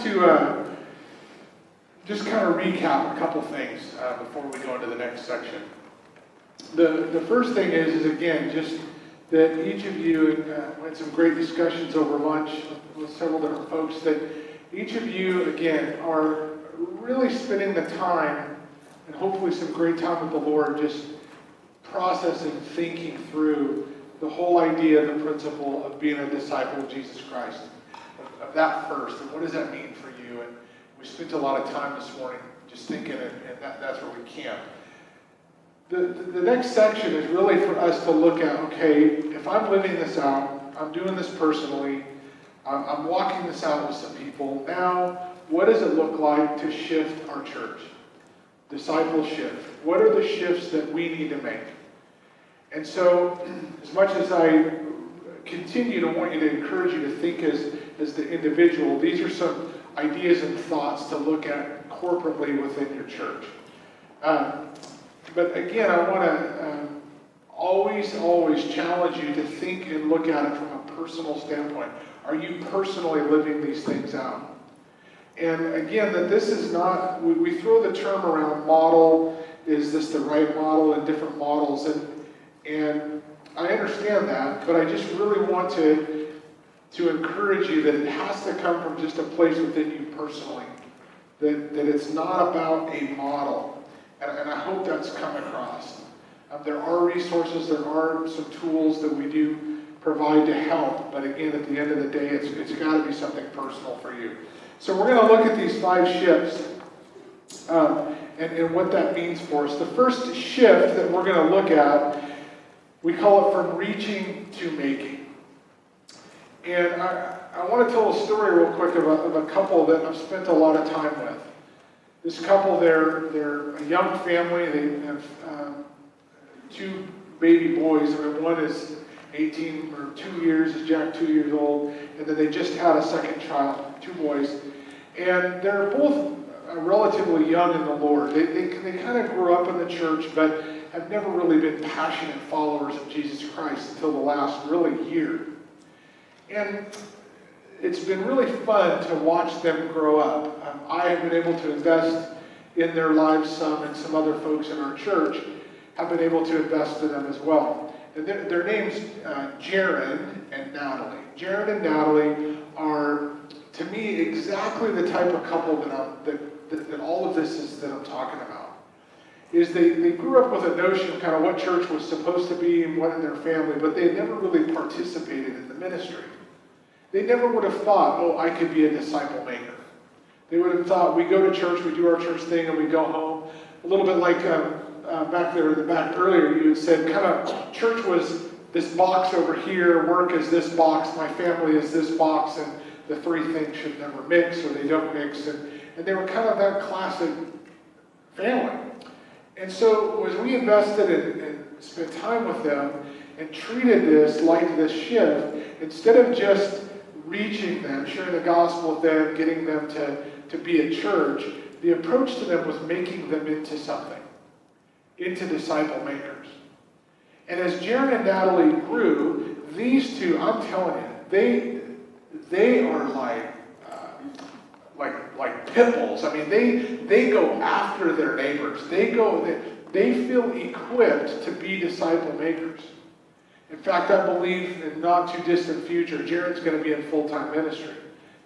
want to just kind of recap a couple things before we go into the next section. The first thing is again, just that each of you had some great discussions over lunch with several different folks, that each of you, again, are really spending the time, and hopefully some great time with the Lord, just processing, thinking through the whole idea, the principle of being a disciple of Jesus Christ. Of that first, and what does that mean for you? And we spent a lot of time this morning just thinking, and that's where we camp. The next section is really for us to look at, okay, if I'm living this out, I'm doing this personally, I'm walking this out with some people, now what does it look like to shift our church? DiscipleShift. What are the shifts that we need to make? And so, as much as I continue to want you to encourage you to think as the individual, these are some ideas and thoughts to look at corporately within your church. But again, I want to always challenge you to think and look at it from a personal standpoint. Are you personally living these things out? And again, that this is not, we throw the term around model, is this the right model, and different models, and I understand that, but I just really want to encourage you that it has to come from just a place within you personally, that it's not about a model. And I hope that's come across. There are resources, there are some tools that we do provide to help, but again, at the end of the day, it's got to be something personal for you. So we're going to look at these 5 shifts and what that means for us. The first shift that we're going to look at, we call it from reaching to making. And I want to tell a story real quick of a couple that I've spent a lot of time with. This couple, they're a young family. They have 2 baby boys. I mean, one is 18 or 2 years, is Jack 2 years old, and then they just had a second child, 2 boys. And they're both relatively young in the Lord. They kind of grew up in the church, but have never really been passionate followers of Jesus Christ until the last really year. And it's been really fun to watch them grow up. I have been able to invest in their lives some, and some other folks in our church have been able to invest in them as well. And their names, Jaron and Natalie. Jaron and Natalie are, to me, exactly the type of couple that all of this is that I'm talking about. Is they grew up with a notion of kind of what church was supposed to be and what in their family, but they never really participated in the ministry. They never would have thought, oh, I could be a disciple maker. They would have thought, we go to church, we do our church thing, and we go home. A little bit like back there in the back earlier, you had said kind of church was this box over here, work is this box, my family is this box, and the 3 things should never mix, or they don't mix. And they were kind of that classic family. And so as we invested and spent time with them and treated this like this shift, instead of just reaching them, sharing the gospel with them, getting them to be a church, the approach to them was making them into something, into disciple makers. And as Jaron and Natalie grew, these 2, I'm telling you, they are like pit bulls. I mean, they go after their neighbors. They feel equipped to be disciple makers. In fact, I believe in not too distant future, Jaron's going to be in full-time ministry.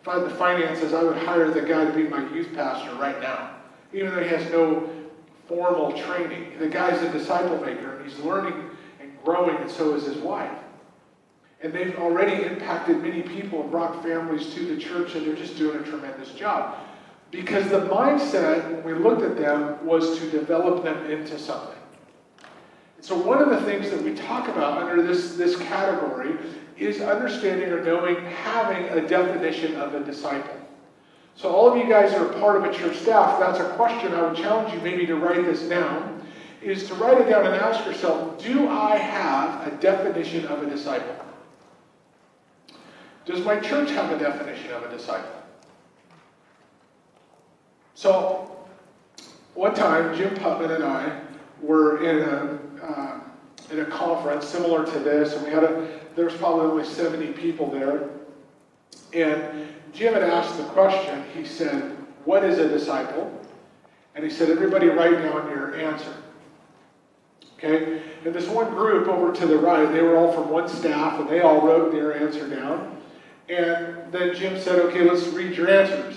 If I had the finances, I would hire the guy to be my youth pastor right now, even though he has no formal training. The guy's a disciple maker, and he's learning and growing, and so is his wife. And they've already impacted many people and brought families to the church, and they're just doing a tremendous job. Because the mindset, when we looked at them, was to develop them into something. So one of the things that we talk about under this category is understanding or knowing, having a definition of a disciple. So all of you guys who are part of a church staff, that's a question I would challenge you maybe to write this down, is to write it down and ask yourself, do I have a definition of a disciple? Does my church have a definition of a disciple? So one time, Jim Putman and I were in a conference similar to this, and there was probably only 70 people there. And Jim had asked the question. He said, what is a disciple? And he said, everybody write down your answer. Okay? And this one group over to the right, they were all from one staff, and they all wrote their answer down. And then Jim said, okay, let's read your answers.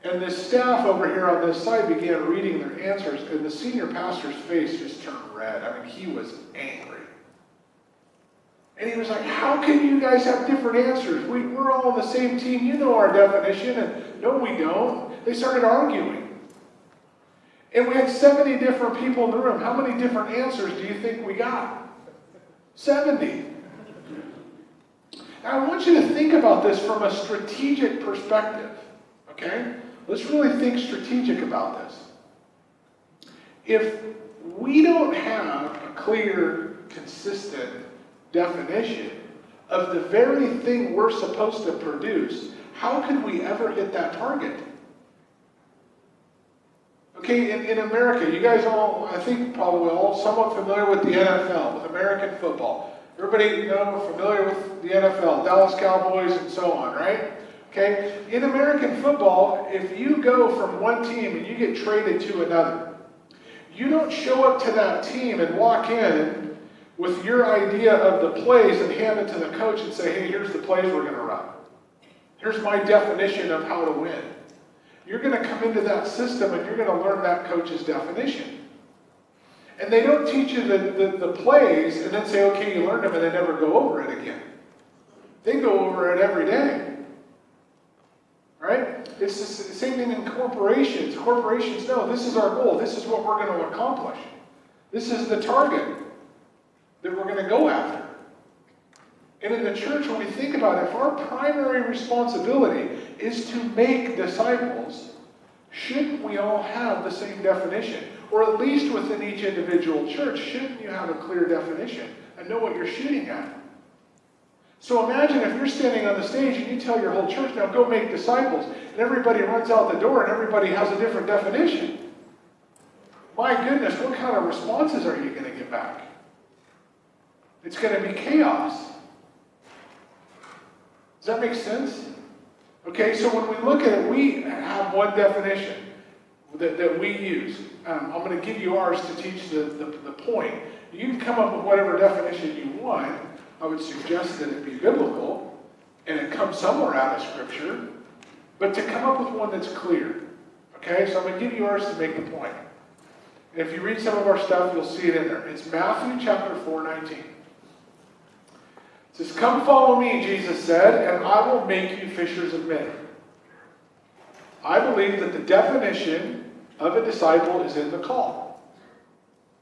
And the staff over here on this side began reading their answers, and the senior pastor's face just turned red. I mean, he was angry. And he was like, how can you guys have different answers? We're all on the same team. You know our definition. And no, we don't. They started arguing. And we had 70 different people in the room. How many different answers do you think we got? 70. Now, I want you to think about this from a strategic perspective. Okay? Let's really think strategic about this. If we don't have a clear, consistent definition of the very thing we're supposed to produce, how could we ever hit that target? Okay, in America, you guys all, I think probably all somewhat familiar with the NFL, with American football. Everybody familiar with the NFL, Dallas Cowboys and so on, right? Okay, in American football, if you go from one team and you get traded to another, you don't show up to that team and walk in with your idea of the plays and hand it to the coach and say, hey, here's the plays we're going to run. Here's my definition of how to win. You're going to come into that system and you're going to learn that coach's definition. And they don't teach you the plays and then say, okay, you learned them, and they never go over it again. They go over it every day. Right? It's the same thing in corporations. Corporations know this is our goal. This is what we're going to accomplish. This is the target that we're going to go after. And in the church, when we think about it, if our primary responsibility is to make disciples, shouldn't we all have the same definition? Or at least within each individual church, shouldn't you have a clear definition and know what you're shooting at? So imagine if you're standing on the stage and you tell your whole church, now go make disciples, and everybody runs out the door and everybody has a different definition. My goodness, what kind of responses are you going to get back? It's going to be chaos. Does that make sense? Okay, so when we look at it, we have one definition that we use. I'm going to give you ours to teach the point. You can come up with whatever definition you want. I would suggest that it be biblical, and it comes somewhere out of Scripture, but to come up with one that's clear. Okay, so I'm going to give you ours to make the point. And if you read some of our stuff, you'll see it in there. It's Matthew chapter 4:19. It says, come follow me, Jesus said, and I will make you fishers of men. I believe that the definition of a disciple is in the call.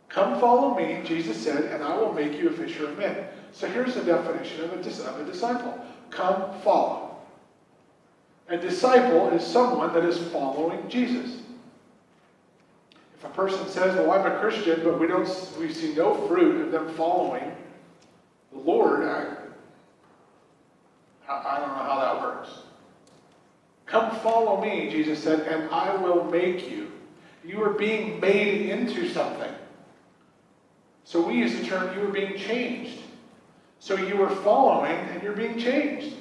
Come follow me, Jesus said, and I will make you a fisher of men. So here's the definition of a disciple. Come follow. A disciple is someone that is following Jesus. If a person says, well, I'm a Christian, but we see no fruit of them following the Lord, I don't know how that works. Come follow me, Jesus said, and I will make you. You are being made into something. So we use the term, you are being changed. So you are following and you're being changed.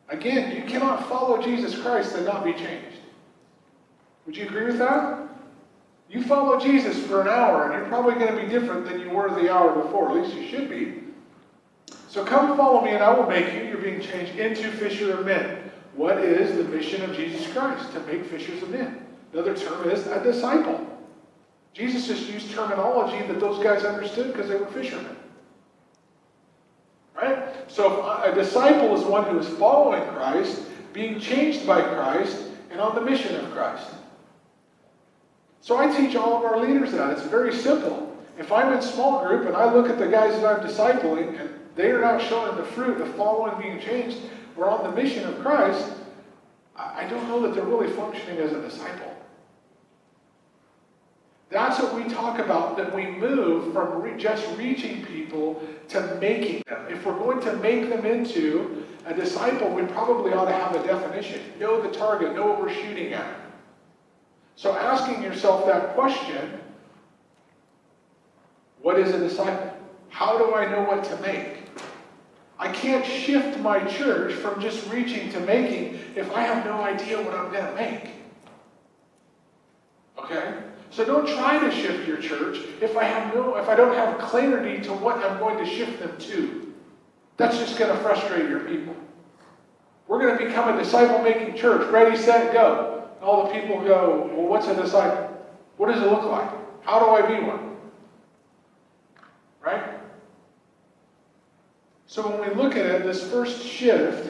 Again, you cannot follow Jesus Christ and not be changed. Would you agree with that? You follow Jesus for an hour and you're probably going to be different than you were the hour before. At least you should be. So come follow me and I will make you. You're being changed into fisher of men. What is the mission of Jesus Christ? To make fishers of men. Another term is a disciple. Jesus just used terminology that those guys understood because they were fishermen. Right? So a disciple is one who is following Christ, being changed by Christ, and on the mission of Christ. So I teach all of our leaders that. It's very simple. If I'm in small group and I look at the guys that I'm discipling and they are not showing the fruit of following, being changed, or on the mission of Christ, I don't know that they're really functioning as a disciple. That's what we talk about, that we move from just reaching people to making them. If we're going to make them into a disciple, we probably ought to have a definition. Know the target, know what we're shooting at. So asking yourself that question, what is a disciple? How do I know what to make? I can't shift my church from just reaching to making if I have no idea what I'm going to make. Okay? So don't try to shift your church if I don't have clarity to what I'm going to shift them to. That's just going to frustrate your people. We're going to become a disciple-making church. Ready, set, go. All the people go, well, what's a disciple? What does it look like? How do I be one? Right? So when we look at it, this first shift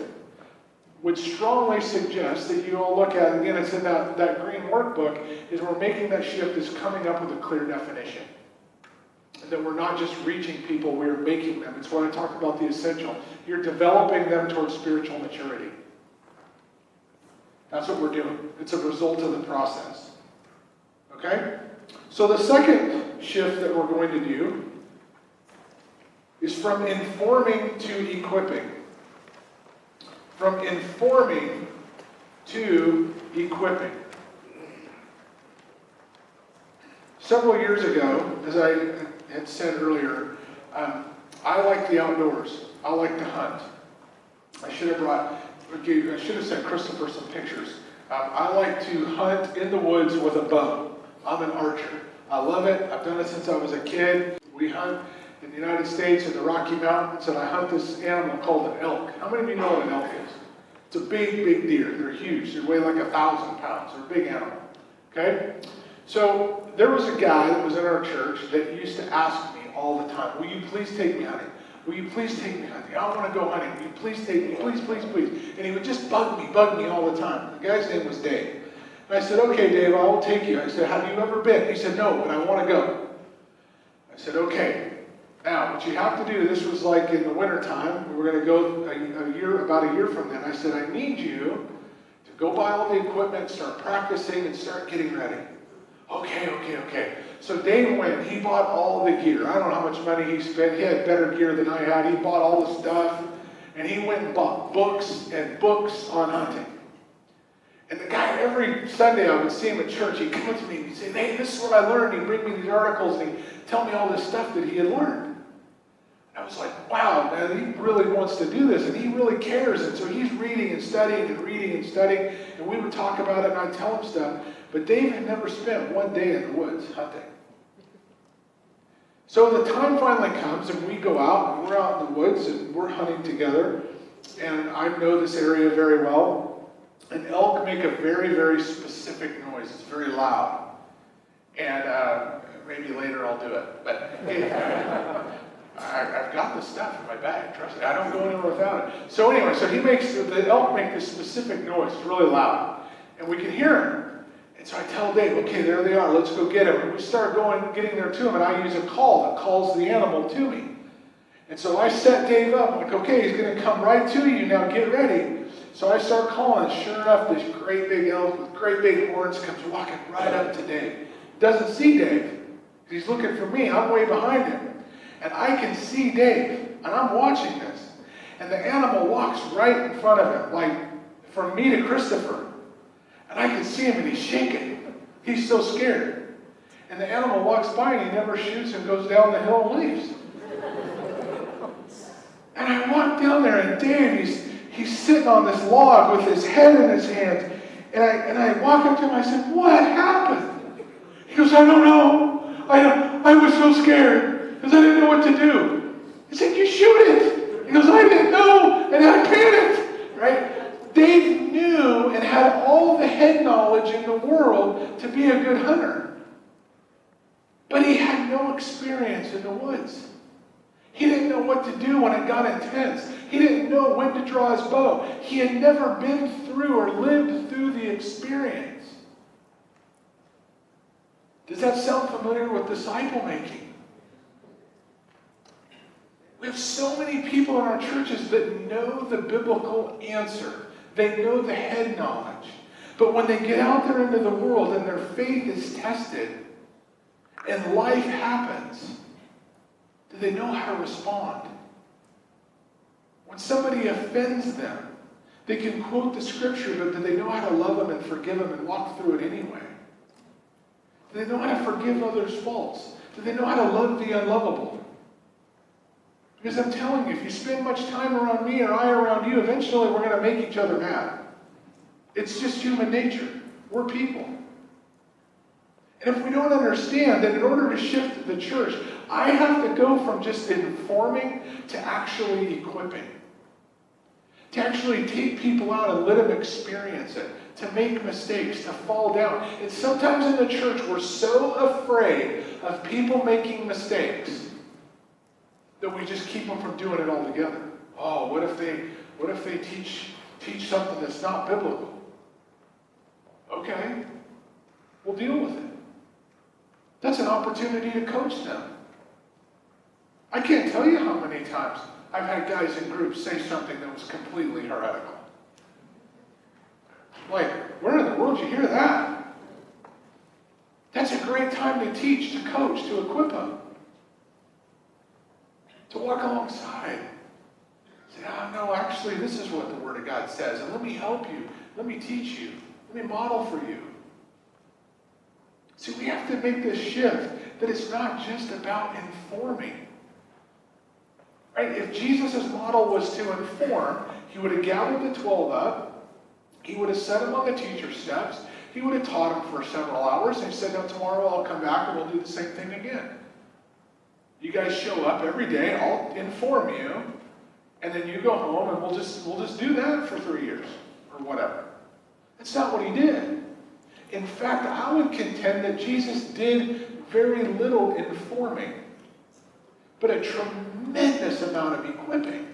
would strongly suggest that you all look at, again, it's in that green workbook, is we're making that shift is coming up with a clear definition. And that we're not just reaching people, we're making them. It's what I talk about the essential. You're developing them towards spiritual maturity. That's what we're doing. It's a result of the process. Okay? So the second shift that we're going to do is from informing to equipping. From informing to equipping. Several years ago, as I had said earlier, I like the outdoors. I like to hunt. I should have sent Christopher some pictures. I like to hunt in the woods with a bow. I'm an archer. I love it. I've done it since I was a kid. We hunt in the United States in the Rocky Mountains, and I hunt this animal called an elk. How many of you know what an elk is? It's a big, big deer. They're huge. They weigh like 1,000 pounds. They're a big animal. Okay? So there was a guy that was in our church that used to ask me all the time, will you please take me hunting? Will you please take me hunting? I want to go hunting. Will you please take me? Please, please, please. And he would just bug me all the time. The guy's name was Dave. And I said, okay, Dave, I will take you. I said, have you ever been? He said, no, but I want to go. I said, okay. Now, what you have to do, this was like in the wintertime. We were going to go about a year from then. I said, I need you to go buy all the equipment, start practicing, and start getting ready. Okay. So Dave went, he bought all the gear. I don't know how much money he spent. He had better gear than I had. He bought all the stuff. And he went and bought books and books on hunting. And the guy, every Sunday I would see him at church, he'd come up to me and he'd say, hey, this is what I learned. He'd bring me these articles and he'd tell me all this stuff that he had learned. And I was like, wow, man, he really wants to do this and he really cares. And so he's reading and studying and reading and studying. And we would talk about it and I'd tell him stuff. But Dave had never spent one day in the woods hunting. So the time finally comes and we go out and we're out in the woods and we're hunting together. And I know this area very well. And elk make a very, very specific noise. It's very loud. And maybe later I'll do it. But I've got the stuff in my bag. Trust me. I don't go anywhere without it. So anyway, the elk make this specific noise. It's really loud. And we can hear him. And so I tell Dave, okay, there they are. Let's go get him. And we start getting there to him. And I use a call that calls the animal to me. And so I set Dave up. I'm like, okay, he's going to come right to you. Now get ready. So I start calling, and sure enough, this great big elk with great big horns comes walking right up to Dave. Doesn't see Dave. He's looking for me. I'm way behind him. And I can see Dave, and I'm watching this. And the animal walks right in front of him, like from me to Christopher. And I can see him, and he's shaking. He's so scared. And the animal walks by, and he never shoots and goes down the hill and leaves. And I walk down there, and Dave, He's sitting on this log with his head in his hands. And I walk up to him, I said, what happened? He goes, I don't know. I was so scared because I didn't know what to do. I said, you shoot it. He goes, I didn't know. And I panicked. Right? Dave knew and had all the head knowledge in the world to be a good hunter. But he had no experience in the woods. He didn't know what to do when it got intense. He didn't know when to draw his bow. He had never been through or lived through the experience. Does that sound familiar with disciple making? We have so many people in our churches that know the biblical answer. They know the head knowledge. But when they get out there into the world and their faith is tested and life happens, do they know how to respond? When somebody offends them, they can quote the scripture, but do they know how to love them and forgive them and walk through it anyway? Do they know how to forgive others' faults? Do they know how to love the unlovable? Because I'm telling you, if you spend much time around me or I around you, eventually we're going to make each other mad. It's just human nature. We're people. And if we don't understand that in order to shift the church, I have to go from just informing to actually equipping. To actually take people out and let them experience it. To make mistakes, to fall down. And sometimes in the church, we're so afraid of people making mistakes that we just keep them from doing it altogether. Oh, what if they teach something that's not biblical? Okay, we'll deal with it. That's an opportunity to coach them. I can't tell you how many times I've had guys in groups say something that was completely heretical. Like, where in the world did you hear that? That's a great time to teach, to coach, to equip them. To walk alongside. Say, no, actually, this is what the Word of God says, and let me help you. Let me teach you. Let me model for you. See, we have to make this shift that it's not just about informing. Right? If Jesus' model was to inform, he would have gathered the 12 up, he would have set them on the teacher's steps, he would have taught them for several hours, and he said, "No, tomorrow I'll come back and we'll do the same thing again. You guys show up every day, I'll inform you, and then you go home and we'll just do that for 3 years, or whatever." That's not what he did. In fact, I would contend that Jesus did very little informing, but a tremendous amount of equipping.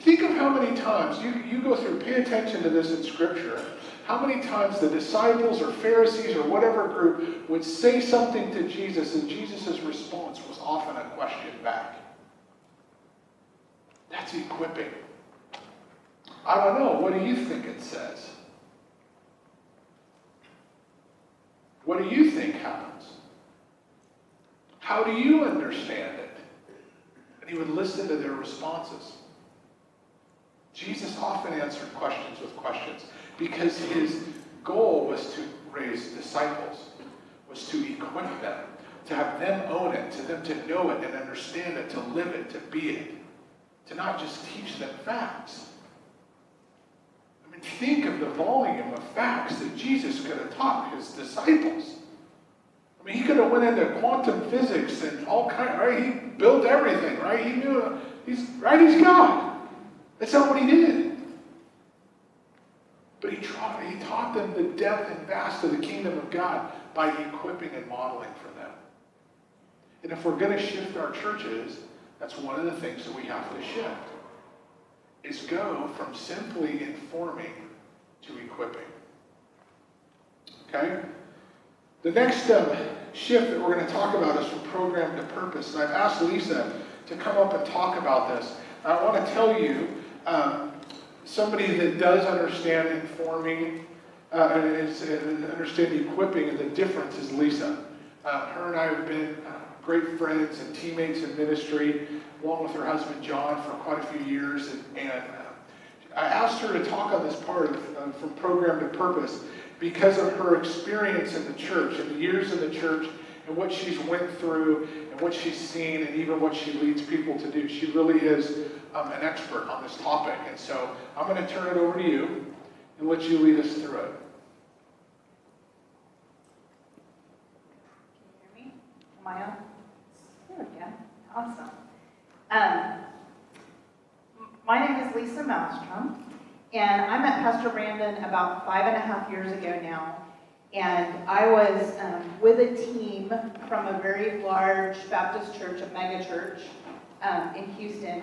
Think of how many times, you go through, pay attention to this in Scripture, how many times the disciples or Pharisees or whatever group would say something to Jesus and Jesus' response was often a question back. That's equipping. I don't know, what do you think it says? What do you think happens? How do you understand it? And he would listen to their responses. Jesus often answered questions with questions because his goal was to raise disciples, was to equip them, to have them own it, to them to know it and understand it, to live it, to be it, to not just teach them facts. I mean, think of the volume of facts that Jesus could have taught his disciples. I mean, he could have went into quantum physics and all kinds, right? He built everything, right? He knew, he's God. That's not what he did. But he taught them the depth and vast of the kingdom of God by equipping and modeling for them. And if we're going to shift our churches, that's one of the things that we have to shift, is go from simply informing to equipping. Okay? The next shift that we're going to talk about is from program to purpose. And I've asked Lisa to come up and talk about this. I want to tell you, somebody that does understand informing and understand equipping and the difference is Lisa. Her and I have been great friends and teammates in ministry, along with her husband Jon, for quite a few years. And I asked her to talk on this part of from program to purpose because of her experience in the church and the years in the church and what she's went through and what she's seen and even what she leads people to do. She really is an expert on this topic. And so I'm going to turn it over to you and let you lead us through it. Can you hear me? Am I on? There we go. Awesome. My name is Lisa Malstrom, and I met Pastor Brandon about 5.5 years ago now. And I was with a team from a very large Baptist church, a mega church in Houston.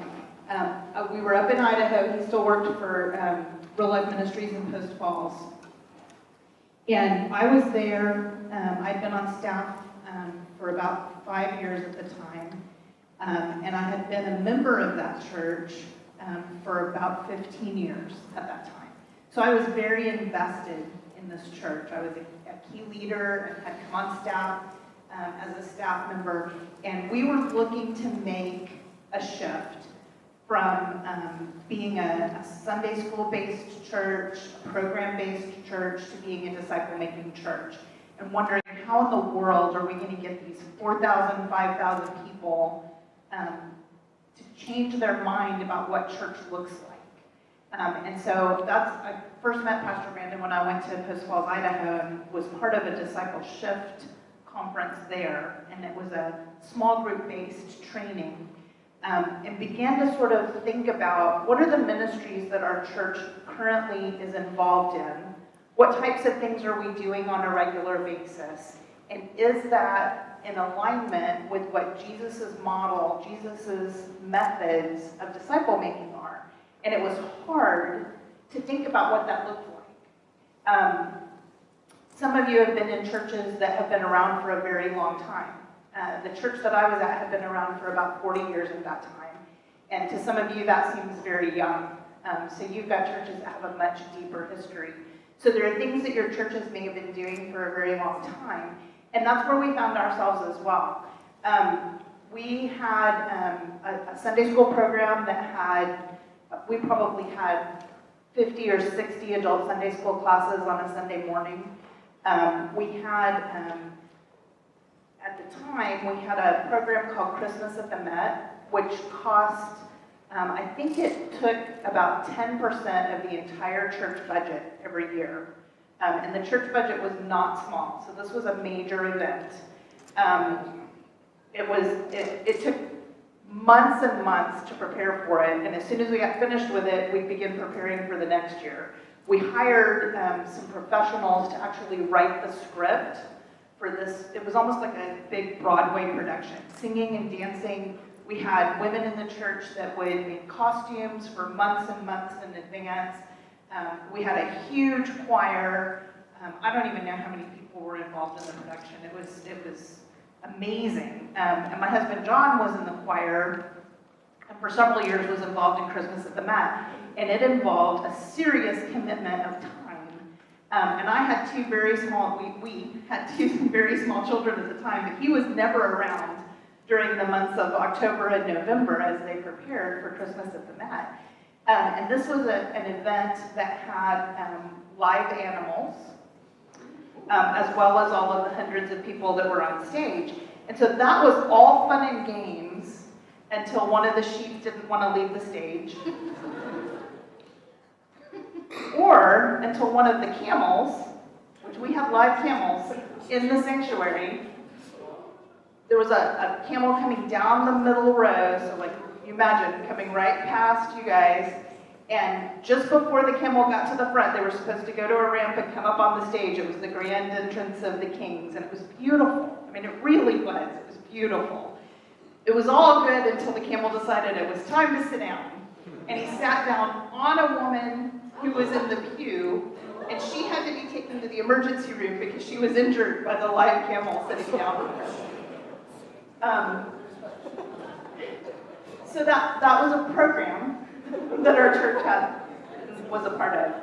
We were up in Idaho. He still worked for Real Life Ministries in Post Falls. And I was there. I'd been on staff for about 5 years at the time. And I had been a member of that church for about 15 years at that time. So I was very invested in this church. I was a key leader and had come on staff as a staff member. And we were looking to make a shift from being a Sunday school-based church, a program-based church, to being a disciple-making church. And wondering how in the world are we going to get these 4,000, 5,000 people to change their mind about what church looks like? And so I first met Pastor Brandon when I went to Post Falls, Idaho, and was part of a DiscipleShift conference there. And it was a small group-based training. And began to sort of think about what are the ministries that our church currently is involved in? What types of things are we doing on a regular basis? And is that in alignment with what Jesus' model, Jesus' methods of disciple making are? And it was hard to think about what that looked like. Some of you have been in churches that have been around for a very long time. The church that I was at had been around for about 40 years at that time. And to some of you, that seems very young. So you've got churches that have a much deeper history. So there are things that your churches may have been doing for a very long time. And that's where we found ourselves as well. We had a Sunday school program that we probably had 50 or 60 adult Sunday school classes on a Sunday morning. We had... At the time, we had a program called Christmas at the Met, which cost, I think it took about 10% of the entire church budget every year. And the church budget was not small, so this was a major event. It took months and months to prepare for it, and as soon as we got finished with it, we began preparing for the next year. We hired some professionals to actually write the script for this. It was almost like a big Broadway production, singing and dancing. We had women in the church that would make costumes for months and months in advance. We had a huge choir. I don't even know how many people were involved in the production. It was amazing. And my husband Jon was in the choir, and for several years was involved in Christmas at the Met. And it involved a serious commitment of time. And I had two very small, we had two very small children at the time, but he was never around during the months of October and November as they prepared for Christmas at the Met. And this was an event that had live animals, as well as all of the hundreds of people that were on stage. And so that was all fun and games until one of the sheep didn't want to leave the stage. Or until one of the camels, which we have live camels in the sanctuary, there was a camel coming down the middle row, so like you imagine coming right past you guys, and just before the camel got to the front, they were supposed to go to a ramp and come up on the stage. It was the grand entrance of the kings, and it was beautiful. I mean, it really was. It was beautiful. It was all good until the camel decided it was time to sit down, and he sat down on a woman who was in the pew, and she had to be taken to the emergency room because she was injured by the live camel sitting down with her. So that was a program that our church was a part of.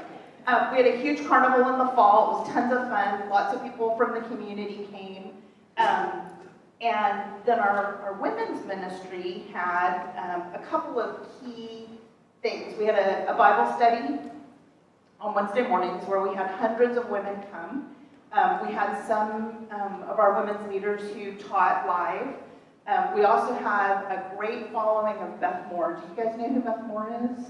We had a huge carnival in the fall. It was tons of fun. Lots of people from the community came. And then our women's ministry had a couple of key things. We had a Bible study on Wednesday mornings where we had hundreds of women come. We had some of our women's leaders who taught live. We also have a great following of Beth Moore. Do you guys know who Beth Moore is?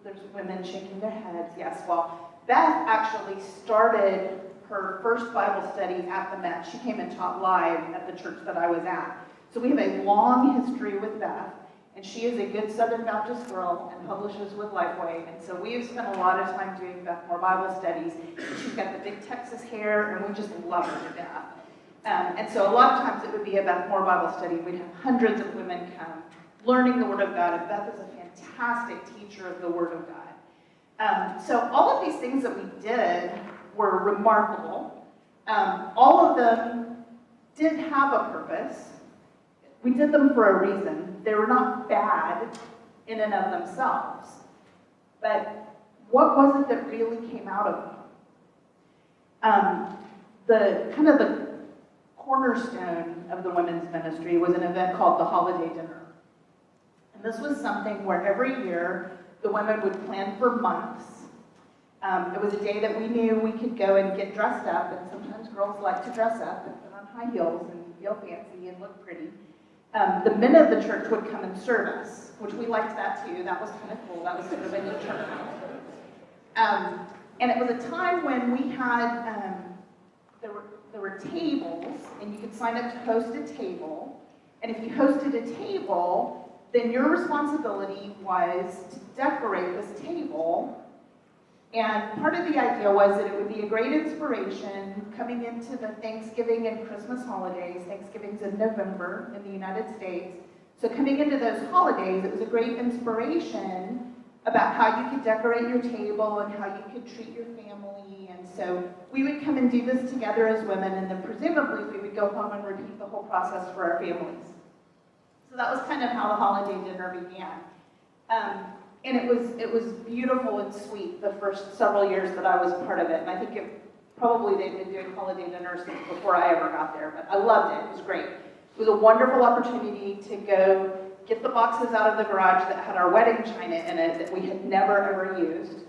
There's women shaking their heads. Yes, well, Beth actually started her first Bible study at the Met. She came and taught live at the church that I was at. So we have a long history with Beth. And she is a good Southern Baptist girl and publishes with Lifeway. And so we have spent a lot of time doing Beth Moore Bible studies. She's got the big Texas hair, and we just love her to death. And so a lot of times it would be a Beth Moore Bible study. We'd have hundreds of women come, learning the Word of God. And Beth is a fantastic teacher of the Word of God. So all of these things that we did were remarkable. All of them did have a purpose. We did them for a reason. They were not bad in and of themselves. But what was it that really came out of them? The cornerstone of the women's ministry was an event called the Holiday Dinner. And this was something where every year the women would plan for months It was a day that we knew we could go and get dressed up, and sometimes girls like to dress up and put on high heels and feel fancy and look pretty. The men of the church would come and serve us, which we liked that too. That was kind of cool. That was sort of a neat turnaround. And it was a time when we had, there were tables, and you could sign up to host a table. And if you hosted a table, then your responsibility was to decorate this table. And part of the idea was that it would be a great inspiration coming into the Thanksgiving and Christmas holidays. Thanksgiving's in November in the United States. So coming into those holidays, it was a great inspiration about how you could decorate your table and how you could treat your family. And so we would come and do this together as women, and then presumably we would go home and repeat the whole process for our families. So that was kind of how the holiday dinner began. And it was beautiful and sweet the first several years that I was part of it. And I think probably they've been doing holiday dinners since before I ever got there, but I loved it. It was great. It was a wonderful opportunity to go get the boxes out of the garage that had our wedding china in it that we had never ever used,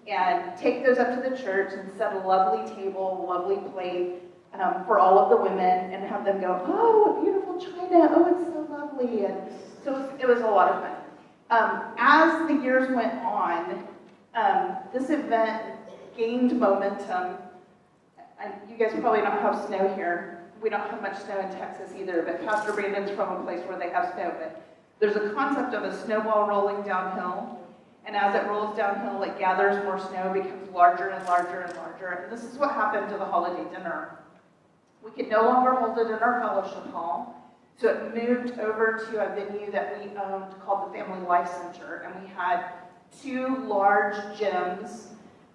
and take those up to the church and set a lovely table, a lovely plate for all of the women, and have them go, oh, what beautiful china, oh, it's so lovely. And so it was a lot of fun. As the years went on, this event gained momentum. And you guys probably don't have snow here. We don't have much snow in Texas either, but Pastor Brandon's from a place where they have snow. But there's a concept of a snowball rolling downhill, and as it rolls downhill, it gathers more snow, becomes larger and larger and larger. And this is what happened to the holiday dinner. We could no longer hold it in our fellowship hall. So it moved over to a venue that we owned called the Family Life Center, and we had 2 large gyms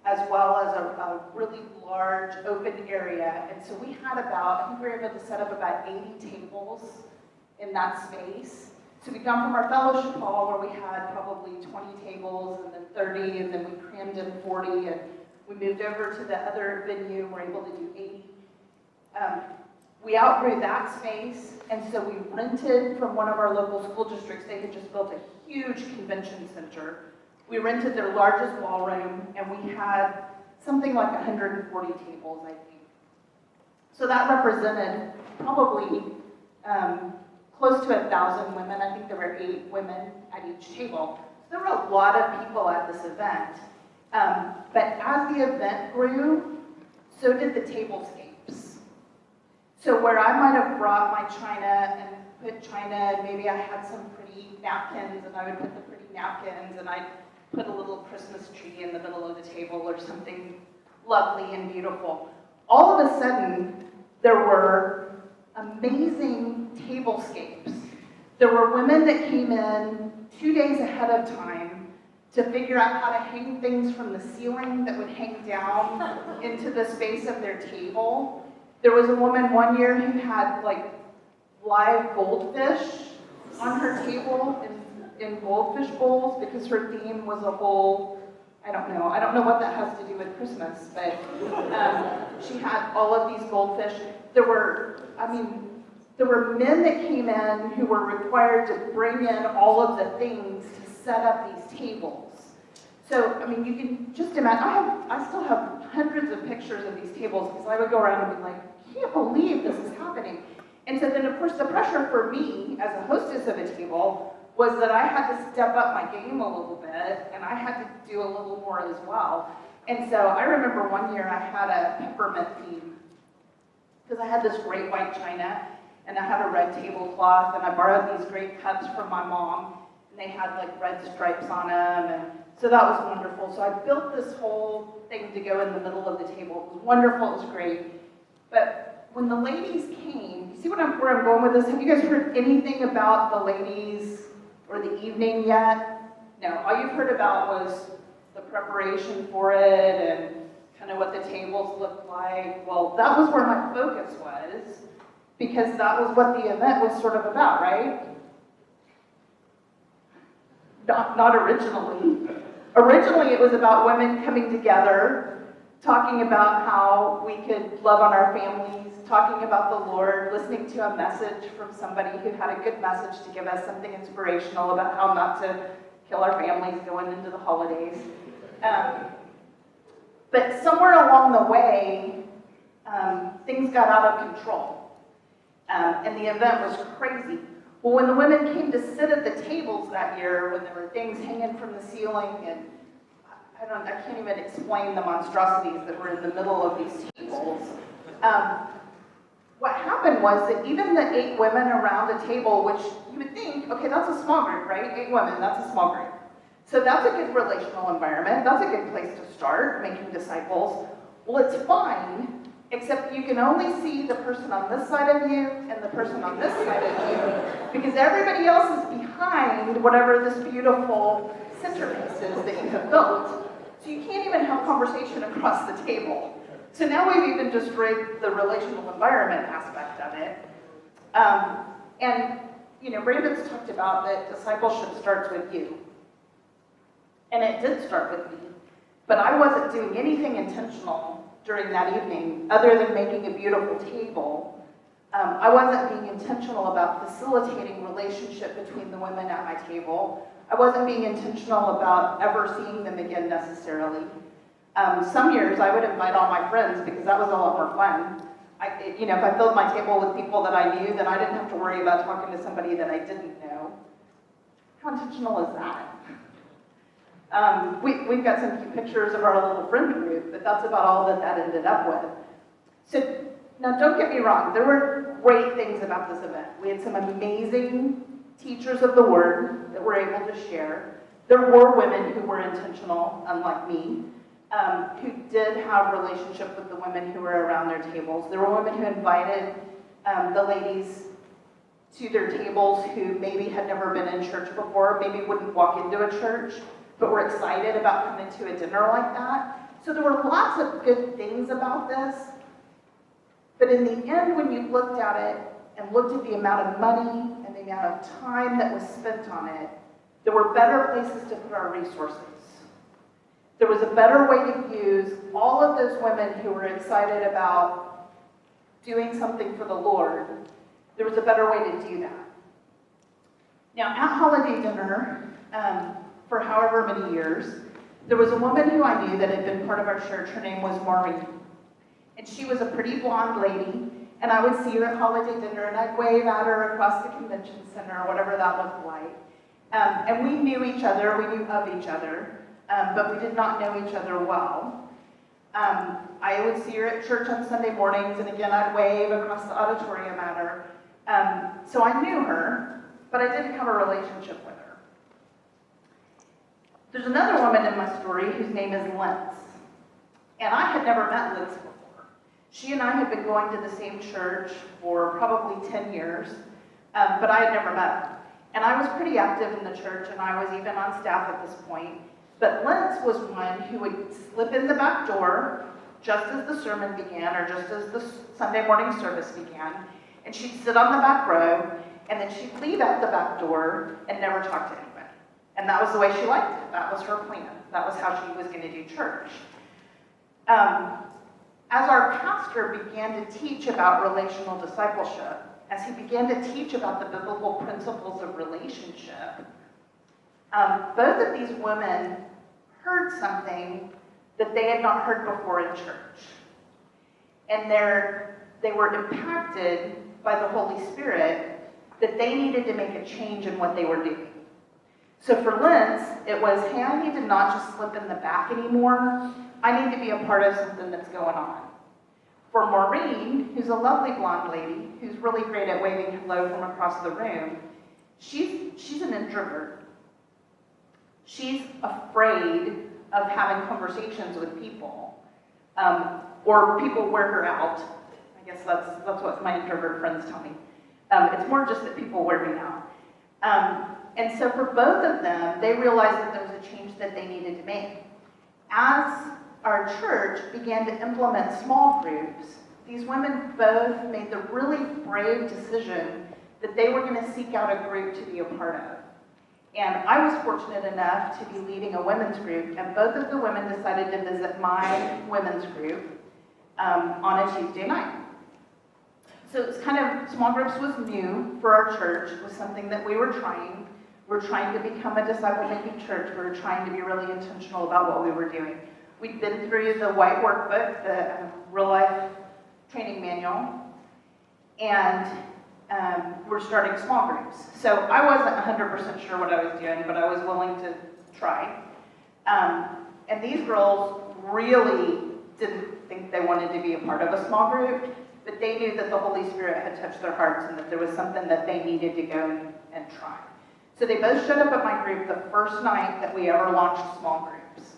as well as a really large open area. And so we had I think we were able to set up about 80 tables in that space. So we'd gone from our fellowship hall where we had probably 20 tables and then 30, and then we crammed in 40, and we moved over to the other venue and were able to do 80. We outgrew that space, and so we rented from one of our local school districts. They had just built a huge convention center. We rented their largest ballroom, and we had something like 140 tables, I think. So that represented probably close to 1,000 women. I think there were 8 women at each table. So there were a lot of people at this event. But as the event grew, so did the tablescapes. So where I might have brought my china and put china, and maybe I had some pretty napkins, and I would put the pretty napkins, and I'd put a little Christmas tree in the middle of the table or something lovely and beautiful. All of a sudden, there were amazing tablescapes. There were women that came in 2 days ahead of time to figure out how to hang things from the ceiling that would hang down into the space of their table. There was a woman one year who had like live goldfish on her table in goldfish bowls because her theme was a whole, I don't know what that has to do with Christmas, but she had all of these goldfish. There were men that came in who were required to bring in all of the things to set up these tables. So, I mean, you can just imagine, I still have hundreds of pictures of these tables because I would go around and be like, I can't believe this is happening. And so then, of course, the pressure for me as a hostess of a table was that I had to step up my game a little bit, and I had to do a little more as well. And so I remember one year I had a peppermint theme because I had this great white china, and I had a red tablecloth, and I borrowed these great cups from my mom, and they had like red stripes on them, and so that was wonderful. So I built this whole thing to go in the middle of the table. It was wonderful, it was great. But when the ladies came, you see where I'm going with this? Have you guys heard anything about the ladies or the evening yet? No, all you've heard about was the preparation for it and kind of what the tables looked like. Well, that was where my focus was, because that was what the event was sort of about, right? Not originally. Originally, it was about women coming together, talking about how we could love on our families, talking about the Lord, listening to a message from somebody who had a good message to give us something inspirational about how not to kill our families going into the holidays. But somewhere along the way, things got out of control. And the event was crazy. Well, when the women came to sit at the tables that year, when there were things hanging from the ceiling, and I can't even explain the monstrosities that were in the middle of these tables. What happened was that even the 8 women around a table, which you would think, okay, that's a small group, right? 8 women, that's a small group. So that's a good relational environment. That's a good place to start making disciples. Well, it's fine, except you can only see the person on this side of you and the person on this side of you, because everybody else is behind whatever this beautiful centerpiece is that you have built. So you can't even have conversation across the table. So now we've even destroyed the relational environment aspect of it. And, Brandon's talked about that discipleship starts with you. And it did start with me. But I wasn't doing anything intentional during that evening other than making a beautiful table. I wasn't being intentional about facilitating relationship between the women at my table. I wasn't being intentional about ever seeing them again necessarily. Some years I would invite all my friends because that was a lot more fun. If I filled my table with people that I knew, then I didn't have to worry about talking to somebody that I didn't know. How intentional is that? We've got some cute pictures of our little friend group, but that's about all that ended up with. So, now don't get me wrong, there were great things about this event. We had some amazing teachers of the Word that were able to share. There were women who were intentional, unlike me, who did have relationship with the women who were around their tables. There were women who invited the ladies to their tables who maybe had never been in church before, maybe wouldn't walk into a church, but were excited about coming to a dinner like that. So there were lots of good things about this. But in the end, when you looked at it and looked at the amount of money and the amount of time that was spent on it, there were better places to put our resources. There was a better way to use all of those women who were excited about doing something for the Lord. There was a better way to do that. Now, at holiday dinner, for however many years, there was a woman who I knew that had been part of our church. Her name was Maureen. And she was a pretty blonde lady, and I would see her at holiday dinner, and I'd wave at her across the convention center, or whatever that looked like. And we knew each other, we knew of each other, but we did not know each other well. I would see her at church on Sunday mornings, and again, I'd wave across the auditorium at her. So I knew her, but I didn't have a relationship with her. There's another woman in my story whose name is Linz, and I had never met Linz before. She and I had been going to the same church for probably 10 years, but I had never met her. And I was pretty active in the church, and I was even on staff at this point. But Linz was one who would slip in the back door just as the sermon began, or just as the Sunday morning service began, and she'd sit on the back row, and then she'd leave out the back door and never talk to anybody. And that was the way she liked it. That was her plan. That was how she was going to do church. As our pastor began to teach about relational discipleship, as he began to teach about the biblical principles of relationship, both of these women heard something that they had not heard before in church. And they were impacted by the Holy Spirit that they needed to make a change in what they were doing. So for Linz, it was, hey, I need to not just slip in the back anymore. I need to be a part of something that's going on. For Maureen, who's a lovely blonde lady, who's really great at waving hello from across the room, she's an introvert. She's afraid of having conversations with people, or people wear her out. I guess that's what my introvert friends tell me. It's more just that people wear me out. And so for both of them, they realized that there was a change that they needed to make. As our church began to implement small groups, these women both made the really brave decision that they were going to seek out a group to be a part of. And I was fortunate enough to be leading a women's group, and both of the women decided to visit my women's group on a Tuesday night. So it was kind of, small groups was new for our church. It was something that we were trying. We're trying to become a disciple-making church. We were trying to be really intentional about what we were doing. We'd been through the white workbook, the Real Life training manual, and we're starting small groups. So I wasn't 100% sure what I was doing, but I was willing to try. And these girls really didn't think they wanted to be a part of a small group, but they knew that the Holy Spirit had touched their hearts and that there was something that they needed to go and try. So they both showed up at my group the first night that we ever launched small groups.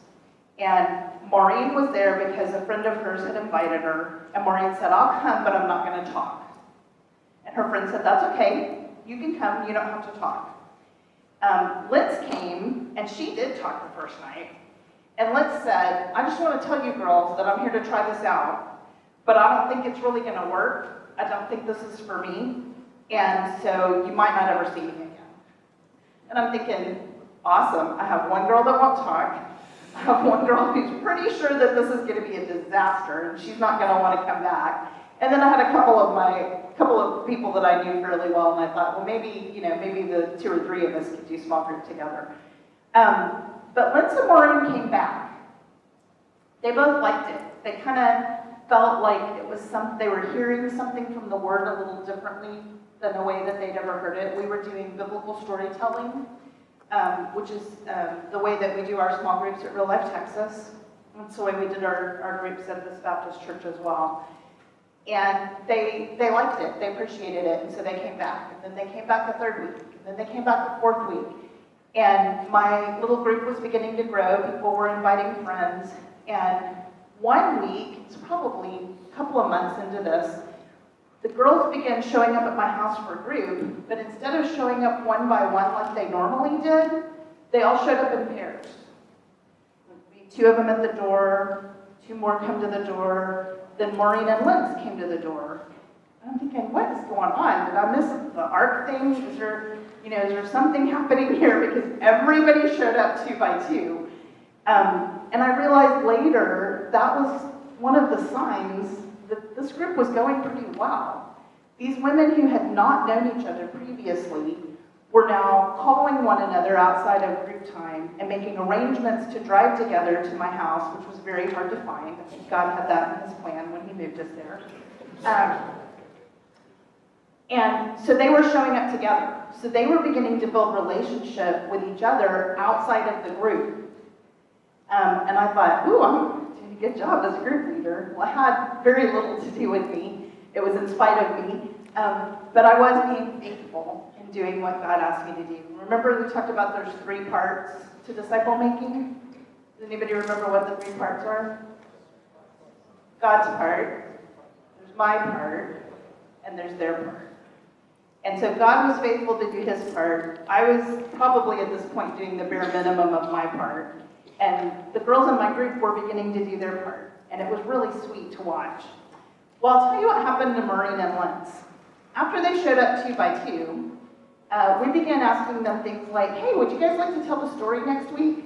And Maureen was there because a friend of hers had invited her, and Maureen said, I'll come, but I'm not going to talk. And her friend said, that's okay, you can come, you don't have to talk. Liz came, and she did talk the first night. And Liz said, I just want to tell you girls that I'm here to try this out, but I don't think it's really going to work. I don't think this is for me, and so you might not ever see me again. And I'm thinking, awesome, I have one girl that won't talk. I have one girl who's pretty sure that this is going to be a disaster, and she's not going to want to come back. And then I had a couple of people that I knew fairly well, and I thought, well, maybe the 2 or 3 of us could do small group together. But Linz and Maureen came back. They both liked it. They kind of felt like it was they were hearing something from the Word a little differently than the way that they'd ever heard it. We were doing biblical storytelling, which is the way that we do our small groups at Real Life Texas. That's the way we did our groups at this Baptist church as well. And they liked it, they appreciated it, and so they came back. And then they came back the 3rd week, and then they came back the 4th week. And my little group was beginning to grow, people were inviting friends, and one week, it's probably a couple of months into this, the girls began showing up at my house for a group, but instead of showing up one by one like they normally did, they all showed up in pairs. There'd be 2 of them at the door, 2 more come to the door, then Maureen and Liz came to the door. And I'm thinking, what is going on? Did I miss the ARC thing? Is there something happening here? Because everybody showed up 2 by 2. And I realized later that was one of the signs that this group was going pretty well. These women who had not known each other previously were now calling one another outside of group time and making arrangements to drive together to my house, which was very hard to find. I think God had that in his plan when he moved us there. And so they were showing up together. So they were beginning to build relationship with each other outside of the group. And I thought, ooh, I'm doing a good job as a group leader. Well, it had very little to do with me. It was in spite of me. But I was being faithful in doing what God asked me to do. Remember we talked about there's 3 parts to disciple making? Does anybody remember what the 3 parts are? God's part, there's my part, and there's their part. And so God was faithful to do his part. I was probably at this point doing the bare minimum of my part. And the girls in my group were beginning to do their part. And it was really sweet to watch. Well, I'll tell you what happened to Maureen and Liz. After they showed up 2 by 2, we began asking them things like, hey, would you guys like to tell the story next week?